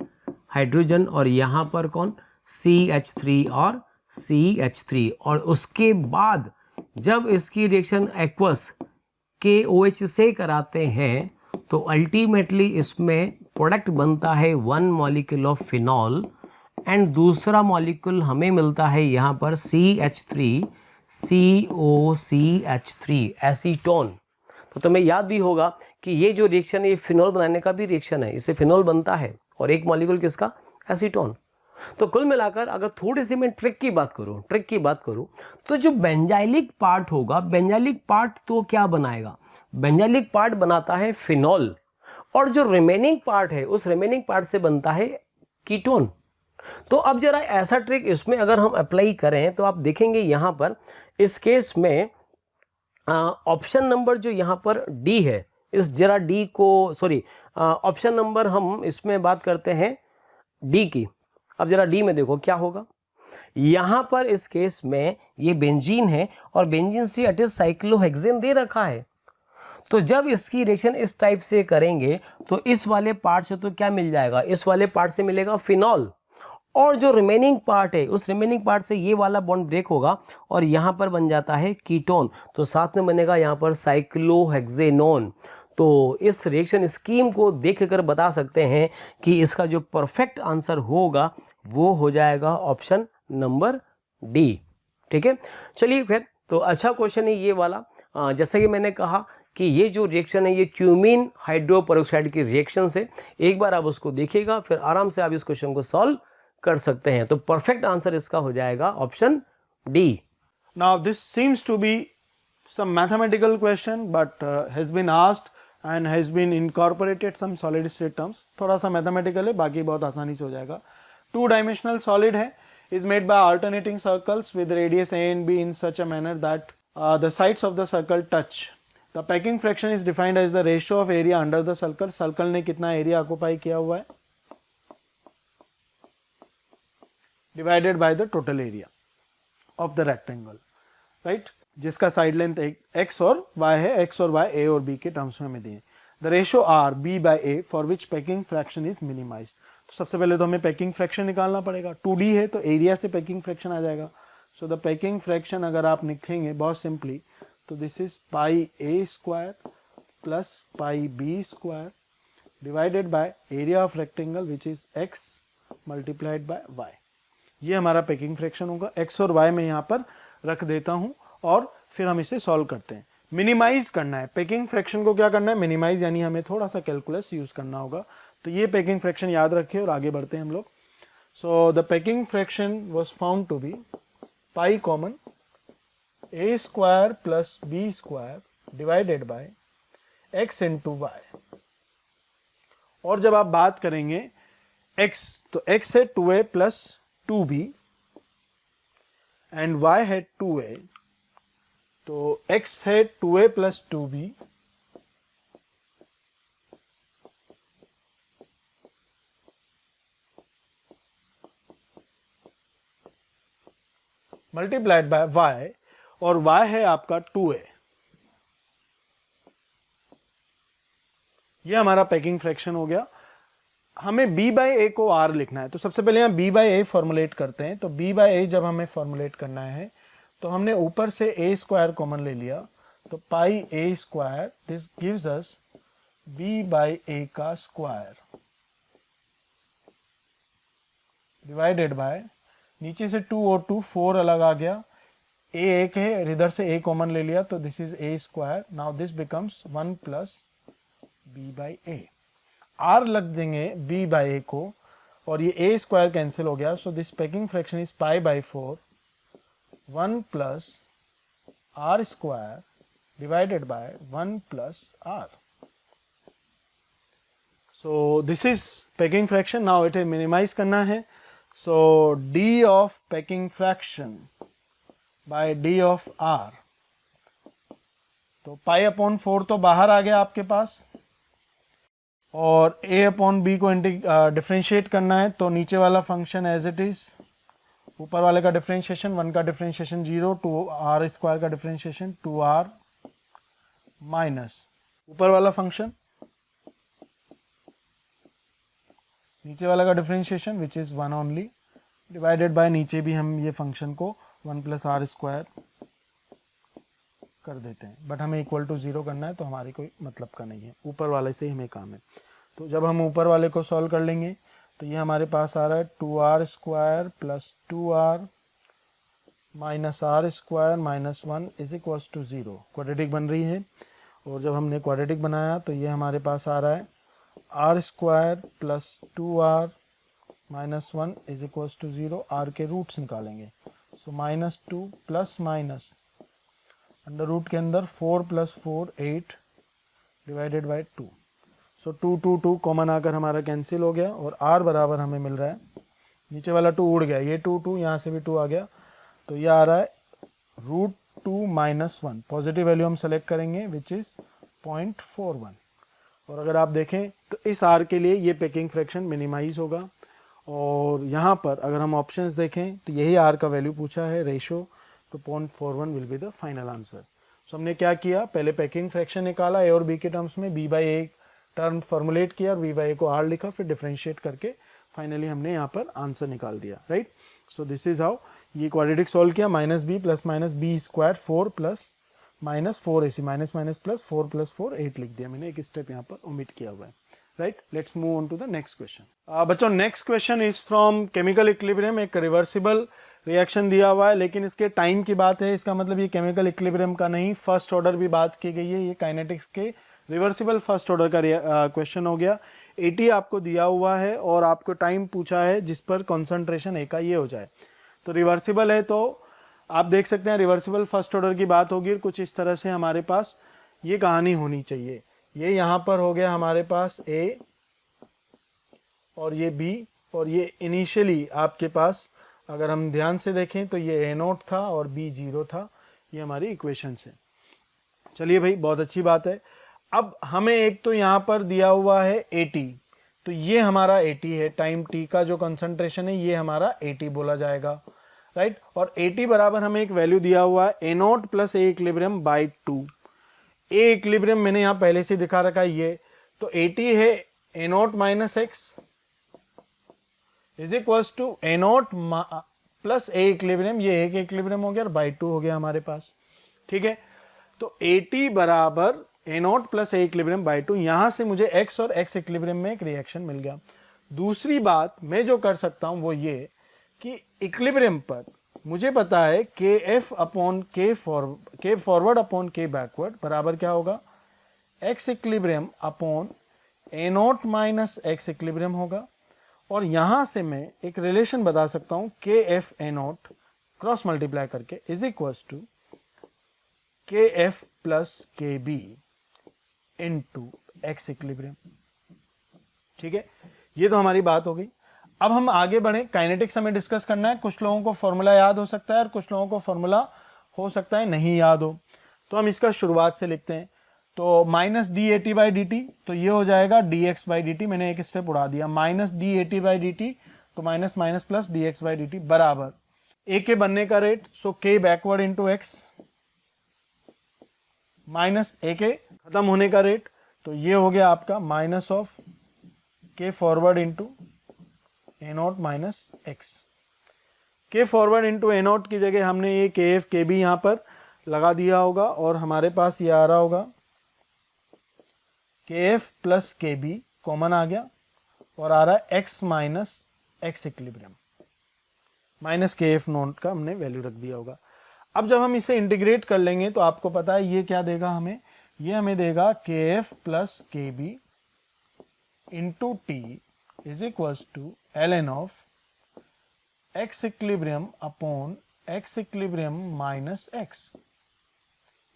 hydrogen, और यहाँ पर कौन CH3 और CH3। और उसके बाद जब इसकी रिएक्शन एक्वस KOH से कराते हैं तो अल्टीमेटली इसमें प्रोडक्ट बनता है 1 मॉलिक्यूल ऑफ फिनॉल एंड दूसरा मॉलिक्यूल हमें मिलता है यहाँ पर CH3 COCH3 एसीटोन। तो तुम्हें याद भी होगा कि ये जो रिएक्शन है ये फिनॉल बनाने का भी रिएक्शन है, इससे फिनॉल बनता है और एक मॉलिक्यूल किसका, एसीटोन। तो कुल मिलाकर अगर थोड़ी सी मैं ट्रिक की बात करूं तो जो बेंजाइलिक पार्ट होगा, बेंजाइलिक पार्ट तो क्या बनाएगा, बेंजाइलिक पार्ट बनाता है फिनॉल, और जो रिमेनिंग पार्ट है उस रिमेनिंग पार्ट से बनता है कीटोन। तो अब जरा ऐसा ट्रिक इसमें अगर हम अप्लाई करें तो आप देखेंगे यहाँ पर इस केस में ऑप्शन नंबर जो यहाँ पर डी है, इस जरा डी को सॉरी ऑप्शन नंबर हम इसमें बात करते हैं डी की। अब जरा डी में देखो क्या होगा, यहाँ पर इस केस में ये बेंजीन है और बेंजीन से अटैच साइक्लोहेक्सेन दे रखा है। तो जब इसकी रिएक्शन इस टाइप से करेंगे तो इस वाले पार्ट से तो क्या मिल जाएगा, इस वाले पार्ट से मिलेगा फिनॉल, और जो रिमेनिंग पार्ट है उस रिमेनिंग पार्ट से ये वाला बॉन्ड ब्रेक होगा और यहाँ पर बन जाता है कीटोन। तो साथ में बनेगा यहाँ पर साइक्लोहेक्सेनोन। तो इस रिएक्शन स्कीम को देखकर बता सकते हैं कि इसका जो परफेक्ट आंसर होगा वो हो जाएगा ऑप्शन नंबर डी। ठीक है, चलिए फिर तो अच्छा क्वेश्चन है ये वाला। जैसा कि मैंने कहा कि ये जो रिएक्शन है ये क्यूमीन हाइड्रोपेरोक्साइड की रिएक्शन से, एक बार आप उसको देखिएगा फिर आराम से आप इस क्वेश्चन को सॉल्व कर सकते हैं। तो परफेक्ट आंसर इसका हो जाएगा option D. Now this seems to be some mathematical question but has been asked and has been incorporated some solid state terms. थोड़ा सा mathematical है, बाकी बहुत आसानी से हो जाएगा। 2-dimensional solid है, is made by alternating circles with radius a and b in such a manner that the sides of the circle touch. The packing fraction is defined as the ratio of area under the circle. Circle ने कितना area occupy किया हुआ है divided by the total area of the rectangle, right? जिसका side length x और y है, x और y a और b के टर्म्स में हमें दिए। The ratio r b by a for which packing fraction is minimized. तो सबसे पहले तो हमें पैकिंग फ्रैक्शन निकालना पड़ेगा। 2D है तो एरिया से पैकिंग फ्रैक्शन आ जाएगा। सो द पैकिंग फ्रैक्शन अगर आप लिखेंगे बहुत सिंपली तो this is pi a square plus pi b square divided by area of rectangle which is x multiplied by y। ये हमारा पैकिंग फ्रैक्शन होगा। x और y मैं यहाँ पर रख देता हूँ और फिर हम इसे सॉल्व करते हैं। मिनिमाइज करना है पैकिंग फ्रैक्शन को, क्या करना है मिनिमाइज, यानी हमें थोड़ा सा कैलकुलस यूज करना होगा। तो ये पैकिंग फ्रैक्शन याद रखिए और आगे बढ़ते हैं हम लोग। So the packing fraction was found to be pi common a square plus b square divided by x into y. और जब आप बात करेंगे x तो x है 2a plus 2b and y है 2a, तो x है 2a plus 2b multiplied by y, और y है आपका 2a। ये हमारा पैकिंग फ्रैक्शन हो गया। हमें b बाई a को r लिखना है, तो सबसे पहले हम b बाई a फॉर्मुलेट करते हैं। तो b बाई a जब हमें फॉर्मुलेट करना है तो हमने ऊपर से a स्क्वायर कॉमन ले लिया, तो पाई a square this gives us b by a का स्क्वायर डिवाइडेड बाय नीचे से 2 और 2 4 अलग आ गया, a एक है इधर से a कॉमन ले लिया तो this is a square. Now this becomes 1 plus b by a। r लग देंगे b बाई a को और ये a स्क्वायर कैंसिल हो गया। So this packing fraction is pi by 4 1 plus r square divided by 1 plus r. So this is packing fraction. Now it is minimize करना है. So d of packing fraction by d of r. तो pi upon 4 तो बाहर आ गया आपके पास, और a upon b को differentiate करना है. तो नीचे वाला फंक्शन एज इट इज, ऊपर वाले का डिफ्रेंशिएशन 1 का डिफ्रेंशिएशन 0, 2r स्क्वायर का डिफ्रेंशिएशन 2r माइनस ऊपर वाला फंक्शन नीचे वाला का differentiation which is 1 only, divided by नीचे भी हम ये फंक्शन को 1 प्लस आर स्क्वायर कर देते हैं. बट हमें इक्वल टू 0 करना है, तो हमारी कोई मतलब का नहीं है, ऊपर वाले से ही हमें काम है. तो जब हम ऊपर वाले को सॉल्व कर लेंगे तो ये हमारे पास आ रहा है 2r square plus 2r minus r square minus 1 is equal to 0. Quadratic बन रही है, और जब हमने क्वाड्रेटिक बनाया तो ये हमारे पास आ रहा है r square plus 2r minus 1 is equal to 0. R के रूट्स निकालेंगे, so minus 2 plus minus under root के अंदर 4 plus 4 8 divided by 2. So 2 2 2 common आकर हमारा कैंसिल हो गया, और r बराबर हमें मिल रहा है, नीचे वाला 2 उड़ गया, ये 2 2 यहाँ से भी 2 आ गया, तो ये आ रहा है √2 माइनस 1. पॉजिटिव वैल्यू हम सेलेक्ट करेंगे विच इज 0.41. और अगर आप देखें तो इस r के लिए ये पैकिंग फ्रैक्शन मिनिमाइज होगा, और यहाँ पर अगर हम ऑप्शंस देखें तो यही r का वैल्यू पूछा है, रेशो, तो 0.41 will be the final answer. So हमने क्या किया, पहले पैकिंग फ्रैक्शन निकाला a और b के टर्म्स में, b by a term formulate किया और v बाई a को r लिखा, फिर डिफरेंशिएट करके फाइनली हमने यहाँ पर आंसर निकाल दिया. Right, so this is how ये क्वाड्रेटिक सॉल्व किया. Minus B plus minus B square 4 plus minus 4ac minus minus plus 4 plus 4 8 लिख दिया मैंने, एक स्टेप यहाँ पर ओमिट किया हुआ है. Right, let's move on to the next question. बच्चों next question is from chemical equilibrium. एक रिवर्सिबल रिएक्शन दिया हुआ है, लेकिन इसके टाइम की बात है, इसका मतलब ये केमिकल इक्विलिब्रियम का नहीं, फर्स्ट ऑर्डर भी बात की गई है, ये काइनेटिक्स के रिवर्सिबल फर्स्ट ऑर्डर का क्वेश्चन हो गया. 80 आपको दिया हुआ है और आपको टाइम पूछा है जिस पर कॉन्सेंट्रेशन ए का ये हो जाए. तो रिवर्सिबल है, तो आप देख सकते हैं रिवर्सिबल फर्स्ट ऑर्डर की बात होगी, कुछ इस तरह से हमारे पास ये कहानी होनी चाहिए. ये यहाँ पर हो गया हमारे पास A और ये B, और ये इनिशियली आपके पास अगर हम ध्यान से देखें तो ये A0 था और B 0 था. ये हमारी इक्वेशन है. चलिए भाई, बहुत अच्छी बात है. अब हमें एक तो यहाँ पर दिया हुआ है 80, तो ये हमारा 80 है, टाइम t का जो कंसंट्रेशन है ये हमारा 80 बोला जाएगा. राइट, और 80 बराबर हमें एक वैल्यू दिया हुआ है A0 plus A equilibrium by 2. A equilibrium मैंने यहाँ पहले से दिखा रखा है ये, तो 80 है A0 minus x is equals to A0 plus A equilibrium, ये एक इक्विलिब्रियम हो गया और बाई 2 हो गया हमारे पास. ठीक है, तो 80 बराबर A0 plus A equilibrium by 2. यहां से मुझे x और x इक्विलिब्रियम में एक रिएक्शन मिल गया. दूसरी बात मैं जो कर सकता हूं वो ये कि इक्विलिब्रियम पर मुझे पता है kf upon k forward upon k backward बराबर क्या होगा, x equilibrium upon A0 minus x equilibrium होगा. और यहां से मैं एक रिलेशन बता सकता हूं kf A0 क्रॉस मल्टीप्लाई करके is equals to kf plus kb into x equilibrium. ठीक है, ये तो हमारी बात हो गई. अब हम आगे बढ़े, काइनेटिक्स हमें डिस्कस करना है. कुछ लोगों को फॉर्मूला याद हो सकता है और कुछ लोगों को फॉर्मूला हो सकता है नहीं याद हो, तो हम इसका शुरुआत से लिखते हैं. तो minus D A T by D T, तो ये हो जाएगा D X by D T. मैंने एक स्टेप उड़ा दिया, minus D A T by D T, तो minus minus plus D X by D T बराबर ए के बनने का rate, so K backward into X minus A के खत्म होने का रेट, तो ये हो गया आपका माइनस ऑफ के forward into A0 minus x. के फॉरवर्ड इंटू A0 की जगह हमने ये के एफ के बी यहाँ पर लगा दिया होगा, और हमारे पास ये आ रहा होगा के F plus K B common आ गया, और आ रहा है x minus x equilibrium, minus के एफ नोट का हमने वैल्यू रख दिया होगा. अब जब हम इसे इंटीग्रेट कर लेंगे तो आपको पता है ये क्या देगा हमें, ये हमें देगा K F plus K B into T is equals to ln of x equilibrium upon x equilibrium minus x.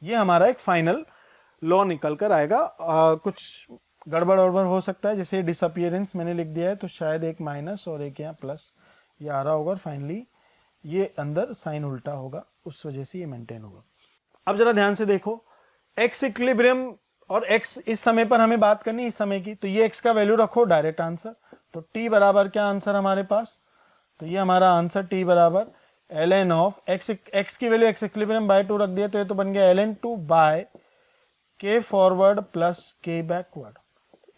ये हमारा एक फाइनल लॉ निकल कर आएगा। कुछ गड़बड़ वड़बड़ हो सकता है, जैसे डिसअपियरेंस मैंने लिख दिया है तो शायद एक माइनस और एक यहाँ प्लस ये आ रहा होगा, और फाइनली ये अंदर साइन उल्टा होगा, उस वजह से ये मेंटेन होगा। अब जरा ध्यान से देखो, एक्स इक्विलिब्रियम और एक्स इस समय पर हमें बात करनी है इस समय की, तो ये एक्स का वैल्यू रखो, डायरेक्ट आंसर। तो टी बराबर क्या आंसर हमारे पास, तो ये हमारा आंसर टी बराबर ln ऑफ एक्स की वैल्यू एक्स इक्विलिब्रियम बाय 2 रख दिया, तो ये तो बन गया ln2 बाय के फॉरवर्ड प्लस के बैकवर्ड।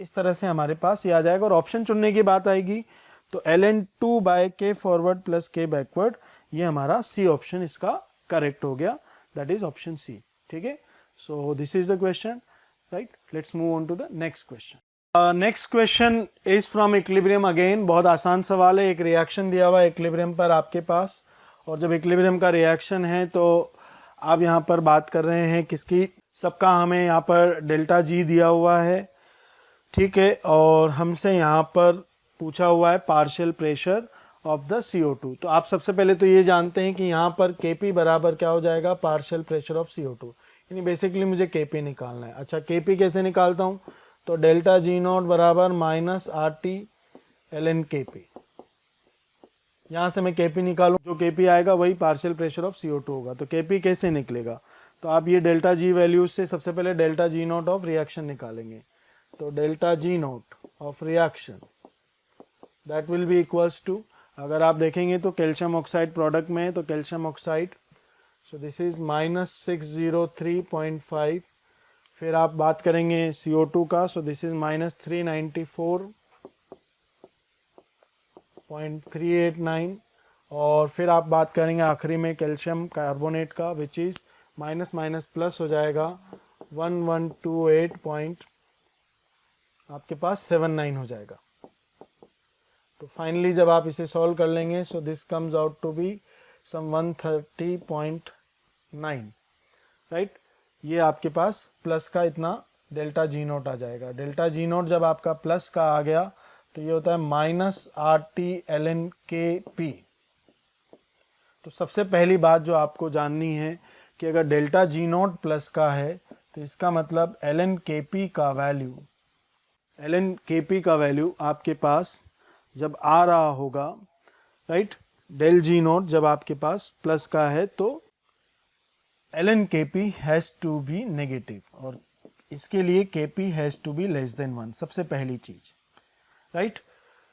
इस तरह से हमारे पास ये आ जाएगा। और ऑप्शन चुनने की बात आएगी तो ln2 बाय के फॉरवर्ड प्लस के बैकवर्ड, ये हमारा सी ऑप्शन इसका करेक्ट हो गया, दैट इज ऑप्शन सी। ठीक है, so this is the question, right. Let's move on to the next question. Next question is from equilibrium again. बहुत आसान सवाल है, एक रिएक्शन दिया हुआ है इक्विलिब्रियम पर आपके पास, और जब इक्विलिब्रियम का रिएक्शन है तो आप यहाँ पर बात कर रहे हैं किसकी, सबका हमें यहाँ पर डेल्टा जी दिया हुआ है, ठीक है, और हमसे यहाँ पर पूछा हुआ है partial pressure of the CO2। तो आप सबसे पहले तो ये जानते हैं कि यहाँ पर Kp बराबर क्या हो जाएगा, पार्शियल प्रेशर ऑफ CO2, यानी बेसिकली मुझे Kp निकालना है। अच्छा, Kp कैसे निकालता हूँ, तो डेल्टा जी नॉट बराबर माइनस RT ln Kp, यहाँ से मैं Kp निकालूँ, जो Kp आएगा वही पार्शियल प्रेशर ऑफ CO2 होगा। तो Kp कैसे निकलेगा, तो आप ये डेल्टा जी वैल्यूज से सबसे पहले delta G not of reaction निकालेंगे। तो delta G not of reaction that will be equals to, अगर आप देखेंगे तो कैल्शियम ऑक्साइड प्रोडक्ट में है, तो calcium oxide, so this is -603.5, फिर आप बात करेंगे CO2 का, सो दिस इज -394.389, और फिर आप बात करेंगे आखिरी में कैल्शियम कार्बोनेट का, which is minus minus plus हो जाएगा 1128 आपके पास 79 हो जाएगा। तो फाइनली जब आप इसे सॉल्व कर लेंगे, so this comes out to be some 130.9, right. ये आपके पास प्लस का इतना डेल्टा जी नोट आ जाएगा। डेल्टा जी नोट जब आपका प्लस का आ गया तो ये होता है -RT ln Kp। तो सबसे पहली बात जो आपको जाननी है कि अगर डेल्टा जी नोट प्लस का है तो इसका मतलब ln Kp का वैल्यू आपके पास जब आ रहा होगा, राइट, डेल जी नोट जब आपके पास प्लस का है तो ln Kp has to be negative, और इसके लिए Kp has to be less than 1, सबसे पहली चीज, राइट।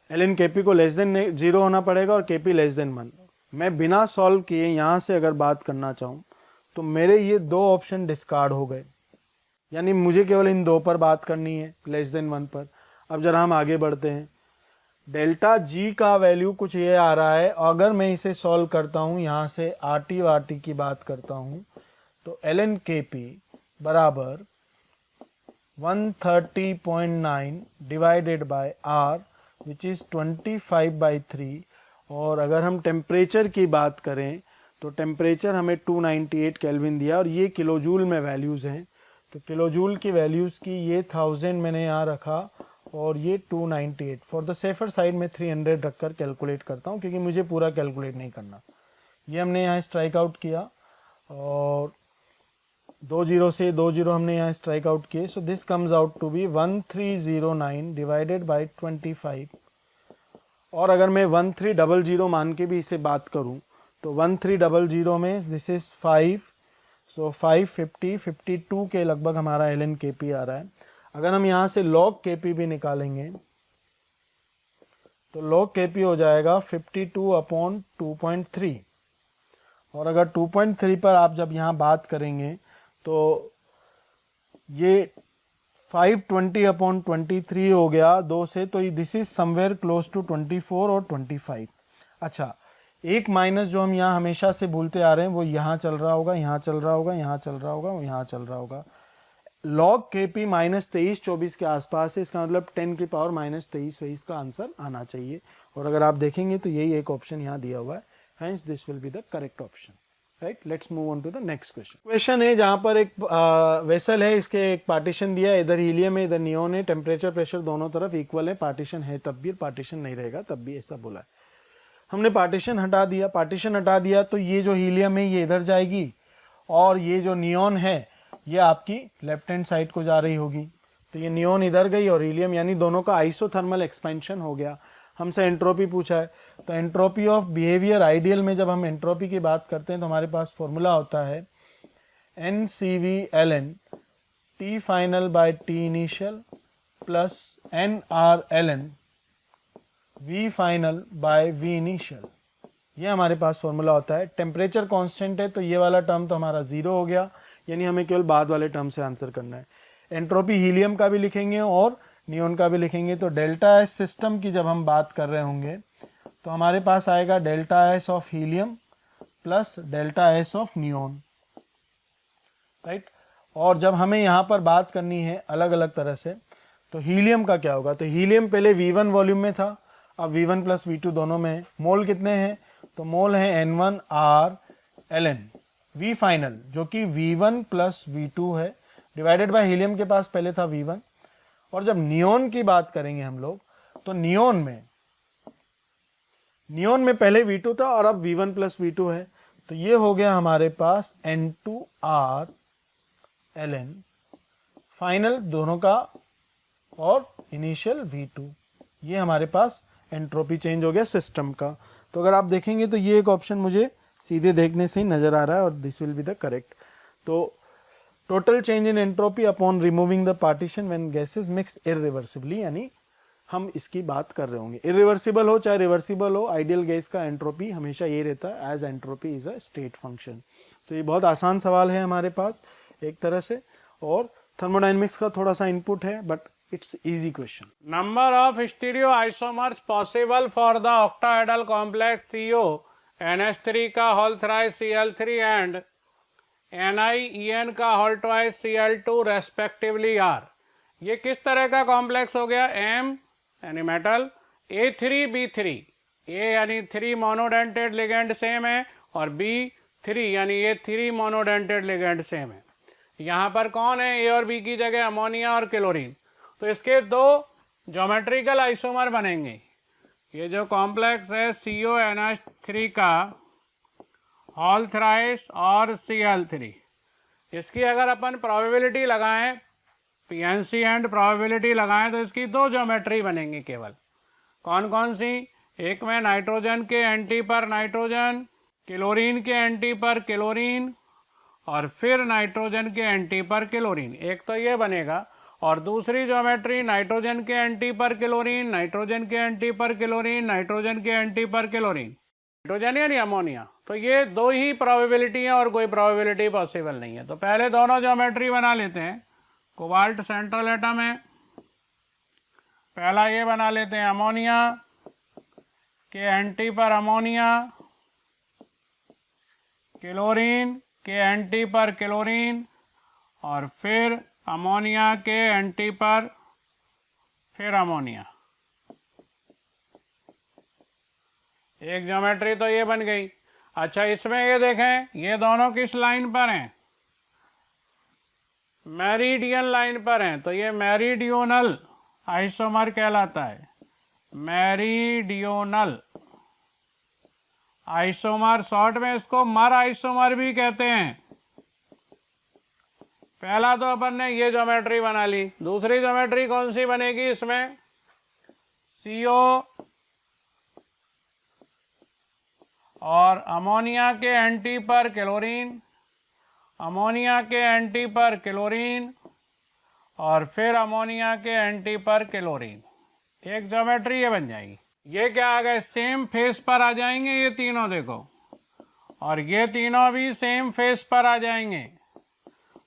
ln Kp को लेस देन 0 होना पड़ेगा और Kp लेस देन 1। मैं बिना सॉल्व किए यहाँ से अगर बात करना चाहूँ तो मेरे ये दो ऑप्शन डिस्कार्ड हो गए, यानी मुझे केवल इन दो पर बात करनी है, लेस देन 1 पर। अब जरा हम आगे बढ़ते हैं, डेल्टा जी का वैल्यू कुछ ये आ रहा है, अगर मैं इसे सॉल्व करता हूँ, यहाँ से RT वार्टी की बात करता हूँ, तो ln Kp बराबर 130.9 divided by R which is 25/3, और अगर हम टेम्परेचर की बात करें तो टेम्परेचर हमें 298 केल्विन दिया, और ये किलोजूल में वैल्यूज़ हैं, तो किलोजूल की वैल्यूज़ की ये 1000 मैंने यहाँ रखा और ये 298। फॉर द सेफर साइड में 300 रखकर कैलकुलेट करता हूँ, क्योंकि मुझे पूरा कैलकुलेट नहीं करना। ये हमने यहाँ स्ट्राइक आउट किया, और 2 0 से 2 0 हमने यहाँ स्ट्राइक आउट किए, so this comes out to be 1309 divided by 25। और अगर मैं 1300 मान के भी इसे बात करूँ तो 1300 में दिस इज 5, सो 552 के लगभग हमारा ln Kp आ रहा है। अगर हम यहाँ से log Kp भी निकालेंगे तो log Kp हो जाएगा 52/2.3, और अगर 2.3 पर आप जब यहाँ बात करेंगे तो ये 520/23 हो गया 2 से, तो this is somewhere close to 24 और 25। अच्छा, एक माइनस जो हम यहाँ हमेशा से भूलते आ रहे हैं वो यहाँ चल रहा होगा, यहाँ चल रहा होगा, यहाँ चल रहा होगा, यहाँ चल रहा होगा। log Kp -23-24 के आसपास है, इसका मतलब 10 की पावर -23 है, इसका आंसर आना चाहिए। और अगर आप देखेंगे तो यही एक ऑप्शन यहाँ दिया हुआ है, hence this will be the correct option, right. Let's move on to the next question है जहाँ पर एक वेसल है, इसके एक पार्टीशन दिया है, इधर हीलियम है, इधर नियोन है, टेम्परेचर प्रेशर दोनों तरफ इक्वल है, पार्टीशन है तब भी, पार्टीशन नहीं रहेगा तब भी, ऐसा बोला है। हमने पार्टीशन हटा दिया, तो ये जो हीलियम है ये इधर जाएगी, और ये जो नियोन है ये आपकी लेफ्ट हैंड साइड को जा रही होगी, तो ये नियोन इधर गई और हीलियम, यानी दोनों का आइसोथर्मल एक्सपेंशन हो गया। हमसे एंट्रोपी पूछा है, तो एंट्रोपी ऑफ बिहेवियर आइडियल में जब हम एंट्रोपी की बात करते हैं तो हमारे पास फॉर्मूला होता है NCV/ln T final by T initial प्लस NR/ln V final by V initial. ये हमारे पास फॉर्मूला होता है। टेम्परेचर कांस्टेंट है तो ये वाला टर्म तो हमारा 0 हो गया, यानी हमें केवल बाद वाले टर्म से आंसर करना है। एंट्रोपी हीलियम का भी लिखेंगे और नियोन का भी लिखेंगे। तो डेल्टा एस सिस्टम की जब हम बात कर रहे होंगे तो हमारे पास आएगा delta S of helium plus delta S of neon, right. और जब हमें यहाँ पर बात करनी है अलग अलग तरह से, तो हीलियम का क्या होगा, तो हीलियम पहले V1 वॉल्यूम में था, अब V1 प्लस V2 दोनों में है। मोल कितने हैं, तो मोल है N1R/ln V फाइनल जो कि V1 प्लस V2 है, डिवाइडेड बाय हीलियम के पास पहले था V1। और जब नियोन की बात करेंगे हम लोग, तो नियोन में पहले V2 था और अब V1 प्लस V2 है, तो ये हो गया हमारे पास N2R/ln फाइनल दोनों का और इनिशियल V2। ये हमारे पास एंट्रोपी चेंज हो गया सिस्टम का। तो अगर आप देखेंगे तो ये एक ऑप्शन मुझे सीधे देखने से ही नजर आ रहा है और this will be the correct. तो total change in entropy upon removing the partition when gases mix irreversibly, यानी हम इसकी बात कर रहे होंगे। इरिवर्सिबल हो चाहे रिवर्सिबल हो, आइडियल गैस का एंट्रोपी हमेशा ये रहता है as entropy is a state function. तो ये बहुत आसान सवाल है हमारे पास एक तरह से, और थर्मोडायनेमिक्स का थोड़ा सा इनपुट है but it's easy question. Number of stereoisomers possible for the octahedral complex CO NH3 का whole thrice Cl3 and NiEN का whole twice Cl2 respectively are। ये किस तरह का कॉम्प्लेक्स हो गया, M यानी मेटल, A3B3, A यानी 3 मोनोडेंटेड लिगेंड सेम है और B3 यानी ये 3 मोनोडेंटेड लिगेंड सेम है। यहाँ पर कौन है, A और B की जगह अमोनिया और क्लोरीन, तो इसके दो ज्योमेट्रिकल आइसोमर बनेंगे। ये जो कॉम्प्लेक्स है CONH3 का होल थ्राइस और Cl3, इसकी अगर अपन प्रोबेबिलिटी लगाएं, PNC एंड प्रोबेबिलिटी लगाएं, तो इसकी दो ज्योमेट्री बनेंगी केवल। कौन कौन सी, एक में नाइट्रोजन के एंटी पर नाइट्रोजन, क्लोरीन के एंटी पर क्लोरीन और फिर नाइट्रोजन के एंटी पर क्लोरीन, एक तो ये बनेगा। और दूसरी ज्योमेट्री नाइट्रोजन के एंटी पर क्लोरीन, नाइट्रोजन के एंटी पर क्लोरीन, नाइट्रोजन के एंटी पर क्लोरीन, नाइट्रोजन यानी अमोनिया। तो ये दो ही प्रोबेबिलिटी है और कोई प्रोबेबिलिटी पॉसिबल नहीं है। तो पहले दोनों ज्योमेट्री बना लेते हैं। कोबाल्ट सेंट्रल एटम है, पहला ये बना लेते हैं, अमोनिया के एंटी पर अमोनिया, क्लोरीन के एंटी पर क्लोरीन और फिर अमोनिया के एंटी पर फिर अमोनिया। एक ज्योमेट्री तो ये बन गई। अच्छा, इसमें ये देखें, ये दोनों किस लाइन पर हैं, मेरिडियन लाइन पर हैं, तो ये मेरिडियोनल आइसोमर कहलाता है। मेरिडियोनल आइसोमर, शॉर्ट में इसको मर आइसोमर भी कहते हैं। पहला तो अपन ने ये ज्योमेट्री बना ली। दूसरी ज्योमेट्री कौन सी बनेगी इसमें, CO और अमोनिया के एंटी पर क्लोरीन, अमोनिया के एंटी पर क्लोरीन और फिर अमोनिया के एंटी पर क्लोरीन, एक ज्योमेट्री ये बन जाएगी। ये क्या आ गए, सेम फेस पर आ जाएंगे ये तीनों, देखो, और ये तीनों भी सेम फेस पर आ जाएंगे।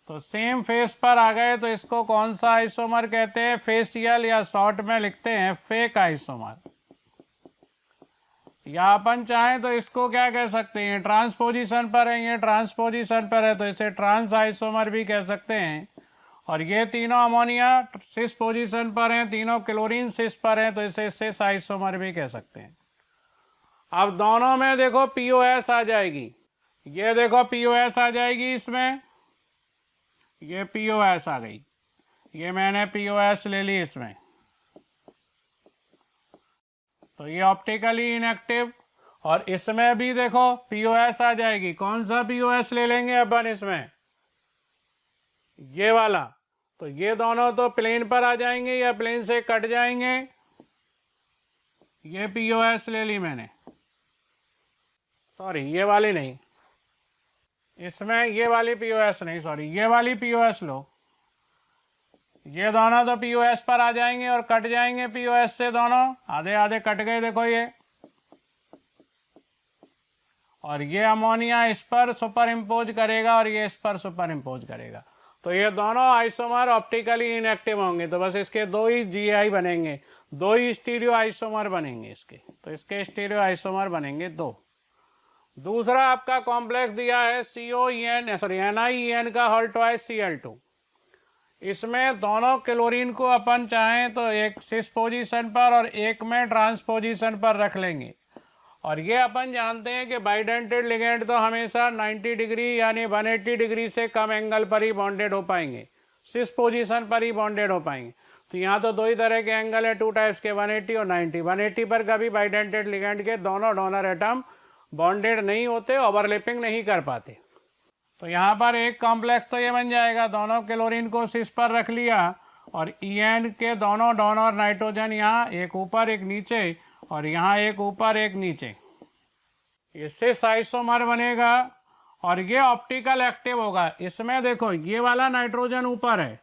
तो सेम फेस पर आ गए तो इसको कौन सा आइसोमर कहते हैं, फेसियल, या शॉर्ट में लिखते हैं फेक आइसोमर। या अपन चाहें तो इसको क्या कह सकते हैं, ट्रांसपोजिशन पर है, ये ट्रांसपोजिशन पर है तो इसे ट्रांस आइसोमर भी कह सकते हैं। और ये तीनों अमोनिया सिस पोजीशन पर हैं, तीनों क्लोरीन सिस पर हैं, तो इसे सिस आइसोमर भी कह सकते हैं। अब दोनों में देखो POS आ जाएगी, ये देखो POS आ जाएगी, इसमें ये POS आ गई, ये मैंने POS ले ली इसमें, तो ये ऑप्टिकली इनएक्टिव। और इसमें भी देखो POS आ जाएगी। कौन सा POS ले लेंगे अपन इसमें, ये वाला, तो ये दोनों तो प्लेन पर आ जाएंगे या प्लेन से कट जाएंगे। ये POS ले ली मैंने, सॉरी ये वाली नहीं, इसमें ये वाली POS नहीं, सॉरी ये वाली POS लो। ये दोनों तो POS पर आ जाएंगे और कट जाएंगे POS से, दोनों आधे आधे कट गए, देखो ये। और ये अमोनिया इस पर सुपर इम्पोज करेगा और ये इस पर सुपर इम्पोज करेगा, तो ये दोनों आइसोमर ऑप्टिकली इनएक्टिव होंगे। तो बस इसके दो ही GI बनेंगे, दो ही स्टीरियो आइसोमर बनेंगे इसके, तो इसके स्टीरियो आइसोमर बनेंगे दो। दूसरा आपका कॉम्प्लेक्स दिया है NiEN का होल ट्वाइस Cl2। इसमें दोनों क्लोरीन को अपन चाहें तो एक सिस पोजीशन पर और एक में ट्रांस पोजीशन पर रख लेंगे। और ये अपन जानते हैं कि बाइडेंटेड लिगेंड तो हमेशा 90 डिग्री यानी 180 डिग्री से कम एंगल पर ही बॉन्डेड हो पाएंगे, सिस पोजीशन पर ही बॉन्डेड हो पाएंगे। तो यहाँ तो दो ही तरह के एंगल है, टू टाइप्स के, 180 और 90। 180 पर कभी बाइडेंटेड लिगेंड के दोनों डोनर एटम बॉन्डेड नहीं होते, ओवरलैपिंग नहीं कर पाते। तो यहाँ पर एक कॉम्प्लेक्स तो ये बन जाएगा, दोनों क्लोरीन को सिस पर रख लिया और EN के दोनों डोनर नाइट्रोजन यहाँ एक ऊपर एक नीचे और यहाँ एक ऊपर एक नीचे, ये सिस आइसोमर बनेगा और ये ऑप्टिकल एक्टिव होगा। इसमें देखो ये वाला नाइट्रोजन ऊपर है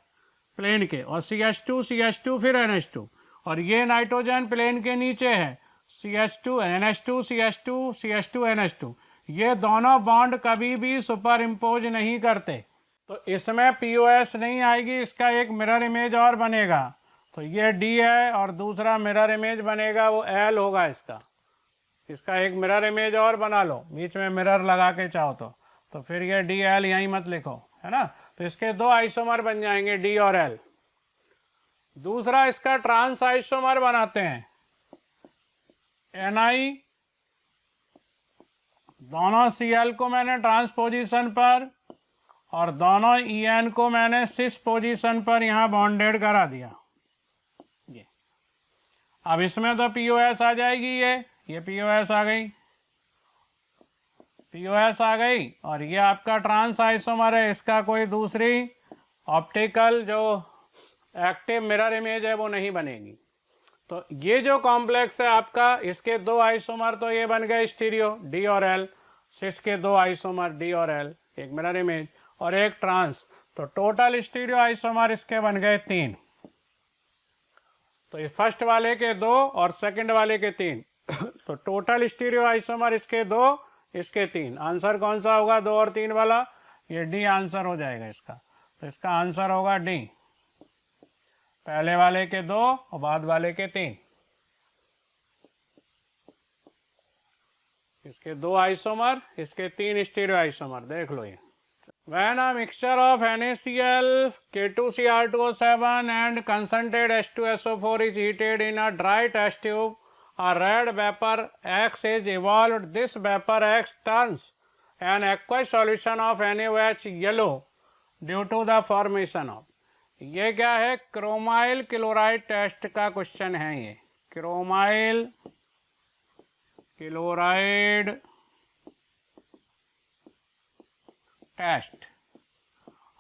प्लेन के और CH2 फिर NH2, और ये नाइट्रोजन प्लेन के नीचे है CH2 NH2 CH2 CH2 NH2। ये दोनों बॉन्ड कभी भी सुपर इम्पोज नहीं करते, तो इसमें POS नहीं आएगी। इसका एक मिरर इमेज और बनेगा, तो ये D है और दूसरा मिरर इमेज बनेगा वो L होगा इसका एक मिरर इमेज और बना लो, बीच में मिरर लगा के चाहो तो फिर ये DL यहीं मत लिखो, है ना। तो इसके दो आइसोमर बन जाएंगे D और L। दूसरा इसका ट्रांस आइसोमर बनाते हैं, Ni, दोनों Cl को मैंने ट्रांस पोजीशन पर और दोनों EN को मैंने सिस पोजीशन पर यहाँ बॉन्डेड करा दिया। ये अब इसमें तो POS आ जाएगी, ये POS आ गई, POS आ गई। और ये आपका ट्रांस आइसोमर है, इसका कोई दूसरी ऑप्टिकल जो एक्टिव मिरर इमेज है वो नहीं बनेगी। तो ये जो कॉम्प्लेक्स है आपका, इसके दो आइसोमर तो ये बन गए स्टीरियो D और L, सिस के दो आइसोमर D और L, एक मिरर इमेज और एक ट्रांस, तो टोटल स्टीरियो आइसोमर इसके बन गए 3। तो ये फर्स्ट वाले के 2 और सेकंड वाले के 3 तो टोटल स्टीरियो आइसोमर इसके 2 इसके 3। आंसर कौन सा होगा 2 और 3 वाला? ये D आंसर हो जाएगा इसका। तो इसका आंसर होगा D, पहले वाले के 2 और बाद वाले के 3। इसके 2 आइसोमर, इसके 3 स्टीरियो आइसोमर, देख लो ये। When a mixture of NaCl, K2Cr2O7 and concentrated H2SO4 is heated in a dry test tube, a red vapor X is evolved. This vapor X turns an aqueous solution of NaOH yellow due to the formation of, ये क्या है? Chromyl chloride test का question है ये, chromyl chloride test.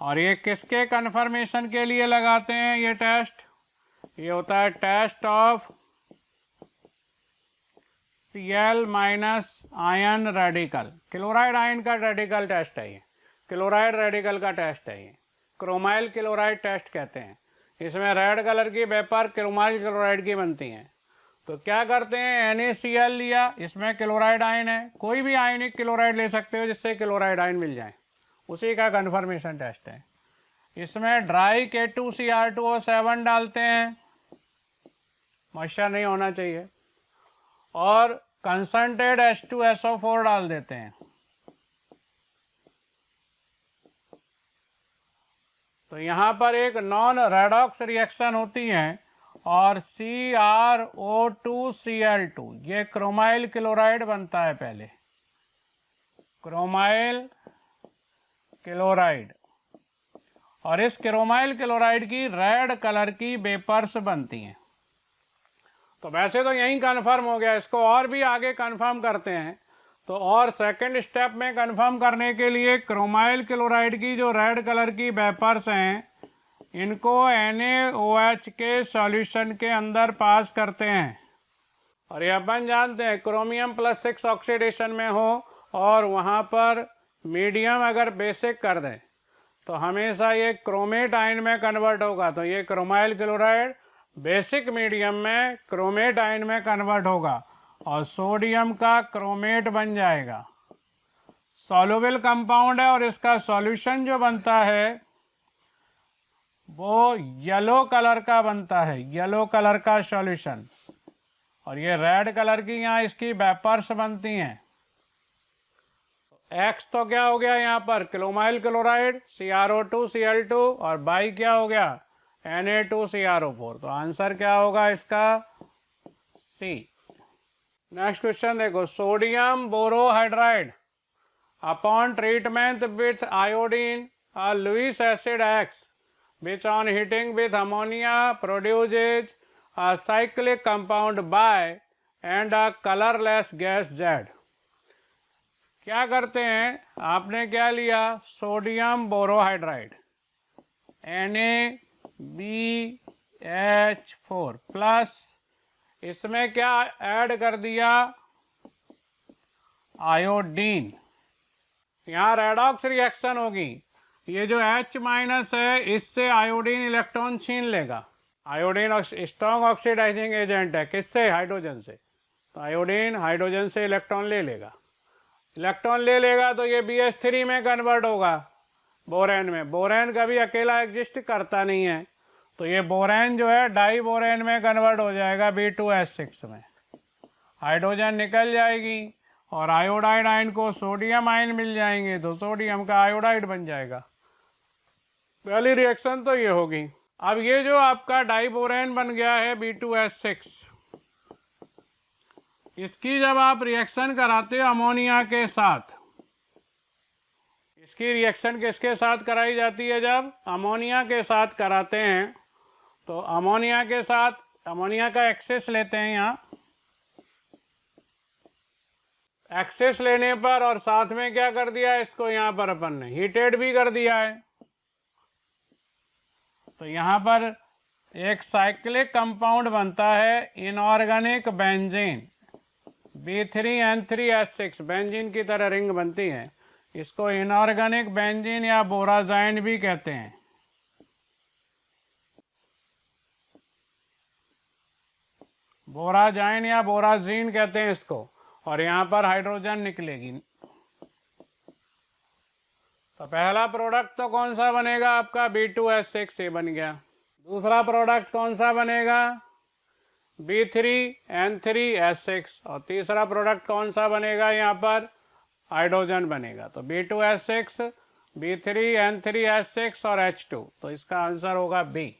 और ये किसके conformation के लिए लगाते हैं ये टेस्ट? ये होता है test of Cl minus ion radical, chloride ion का रेडिकल टेस्ट है ये, क्लोराइड रेडिकल का टेस्ट है ये, क्रोमाइल क्लोराइड टेस्ट कहते हैं। इसमें रेड कलर की वेपर क्रोमाइल क्लोराइड की बनती हैं। तो क्या करते हैं, NaCl लिया, इसमें क्लोराइड आयन है, कोई भी आयनिक क्लोराइड ले सकते हो जिससे क्लोराइड आयन मिल जाए, उसी का कन्फर्मेशन टेस्ट है। इसमें ड्राई K2Cr2O7 डालते हैं, मॉइस्चर नहीं होना चाहिए, और कंसंट्रेटेड H2SO4 डाल देते हैं। तो यहाँ पर एक नॉन रेडॉक्स रिएक्शन होती है और CrO2Cl2, ये क्रोमाइल क्लोराइड बनता है पहले, क्रोमाइल क्लोराइड, और इस क्रोमाइल क्लोराइड की रेड कलर की वेपर्स बनती हैं। तो वैसे तो यही कंफर्म हो गया, इसको और भी आगे कंफर्म करते हैं। तो और सेकंड स्टेप में कंफर्म करने के लिए क्रोमाइल क्लोराइड की जो रेड कलर की वेपर्स हैं इनको NaOH के सॉल्यूशन के अंदर पास करते हैं। और ये अपन जानते हैं क्रोमियम +6 ऑक्सीडेशन में हो और वहाँ पर मीडियम अगर बेसिक कर दें तो हमेशा ये क्रोमेट आयन में कन्वर्ट होगा। तो ये क्रोमाइल क्लोराइड बेसिक मीडियम में क्रोमेट आयन में कन्वर्ट होगा और सोडियम का क्रोमेट बन जाएगा। सॉल्युबल कंपाउंड है और इसका सॉल्यूशन जो बनता है वो येलो कलर का बनता है, येलो कलर का सॉल्यूशन। और ये रेड कलर की यहाँ इसकी वेपर्स बनती हैं। एक्स तो क्या हो गया यहाँ पर क्रोमाइल क्लोराइड CrO2 Cl2 और बाई क्या हो गया Na2CrO4। तो आंसर क्या होगा इसका सी। नेक्स्ट क्वेश्चन देखो, sodium borohydride upon treatment with iodine और Lewis acid X which on heating with ammonia produces a cyclic compound by and a colorless gas Z। क्या करते हैं, आपने क्या लिया सोडियम बोरोहाइड्राइड NaBH4 प्लस इसमें क्या ऐड कर दिया आयोडीन। यहाँ रेडॉक्स रिएक्शन होगी, ये जो H माइनस है इससे आयोडीन इलेक्ट्रॉन छीन लेगा। आयोडीन स्ट्रॉन्ग ऑक्सीडाइजिंग एजेंट है, किससे हाइड्रोजन से। तो आयोडीन हाइड्रोजन से इलेक्ट्रॉन ले लेगा, इलेक्ट्रॉन ले लेगा तो ये BH3 में कन्वर्ट होगा बोरेन में। बोरेन कभी अकेला एग्जिस्ट करता नहीं है तो ये बोरेन जो है डाई बोरेन में कन्वर्ट हो जाएगा B2S6 में। हाइड्रोजन निकल जाएगी और आयोडाइड आयन को सोडियम आयन मिल जाएंगे तो सोडियम का आयोडाइड बन जाएगा। पहली रिएक्शन तो ये होगी। अब ये जो आपका डाइबोरेन बन गया है B2S6, इसकी जब आप रिएक्शन कराते हो अमोनिया के साथ, इसकी रिएक्शन किसके साथ कराई जाती है, जब अमोनिया के साथ कराते हैं तो अमोनिया के साथ अमोनिया का एक्सेस लेते हैं। यहाँ एक्सेस लेने पर और साथ में क्या कर दिया इसको, यहाँ पर अपन ने हीटेड भी कर दिया है। तो यहाँ पर एक साइक्लिक कंपाउंड बनता है इनऑर्गेनिक बेंजीन B3N3H6, बेंजीन की तरह रिंग बनती है। इसको इनऑर्गेनिक बेंजीन या बोराजाइन भी कहते हैं। बोराजाइन या बोराजीन कहते हैं इसको। और यहाँ पर हाइड्रोजन निकलेगी। तो पहला प्रोडक्ट तो कौन सा बनेगा आपका B2S6 ये बन गया। दूसरा प्रोडक्ट कौन सा बनेगा B3N3H6 और तीसरा प्रोडक्ट कौन सा बनेगा, यहाँ पर हाइड्रोजन बनेगा। तो B2S6 B3N3H6 और H2, तो इसका आंसर होगा बी।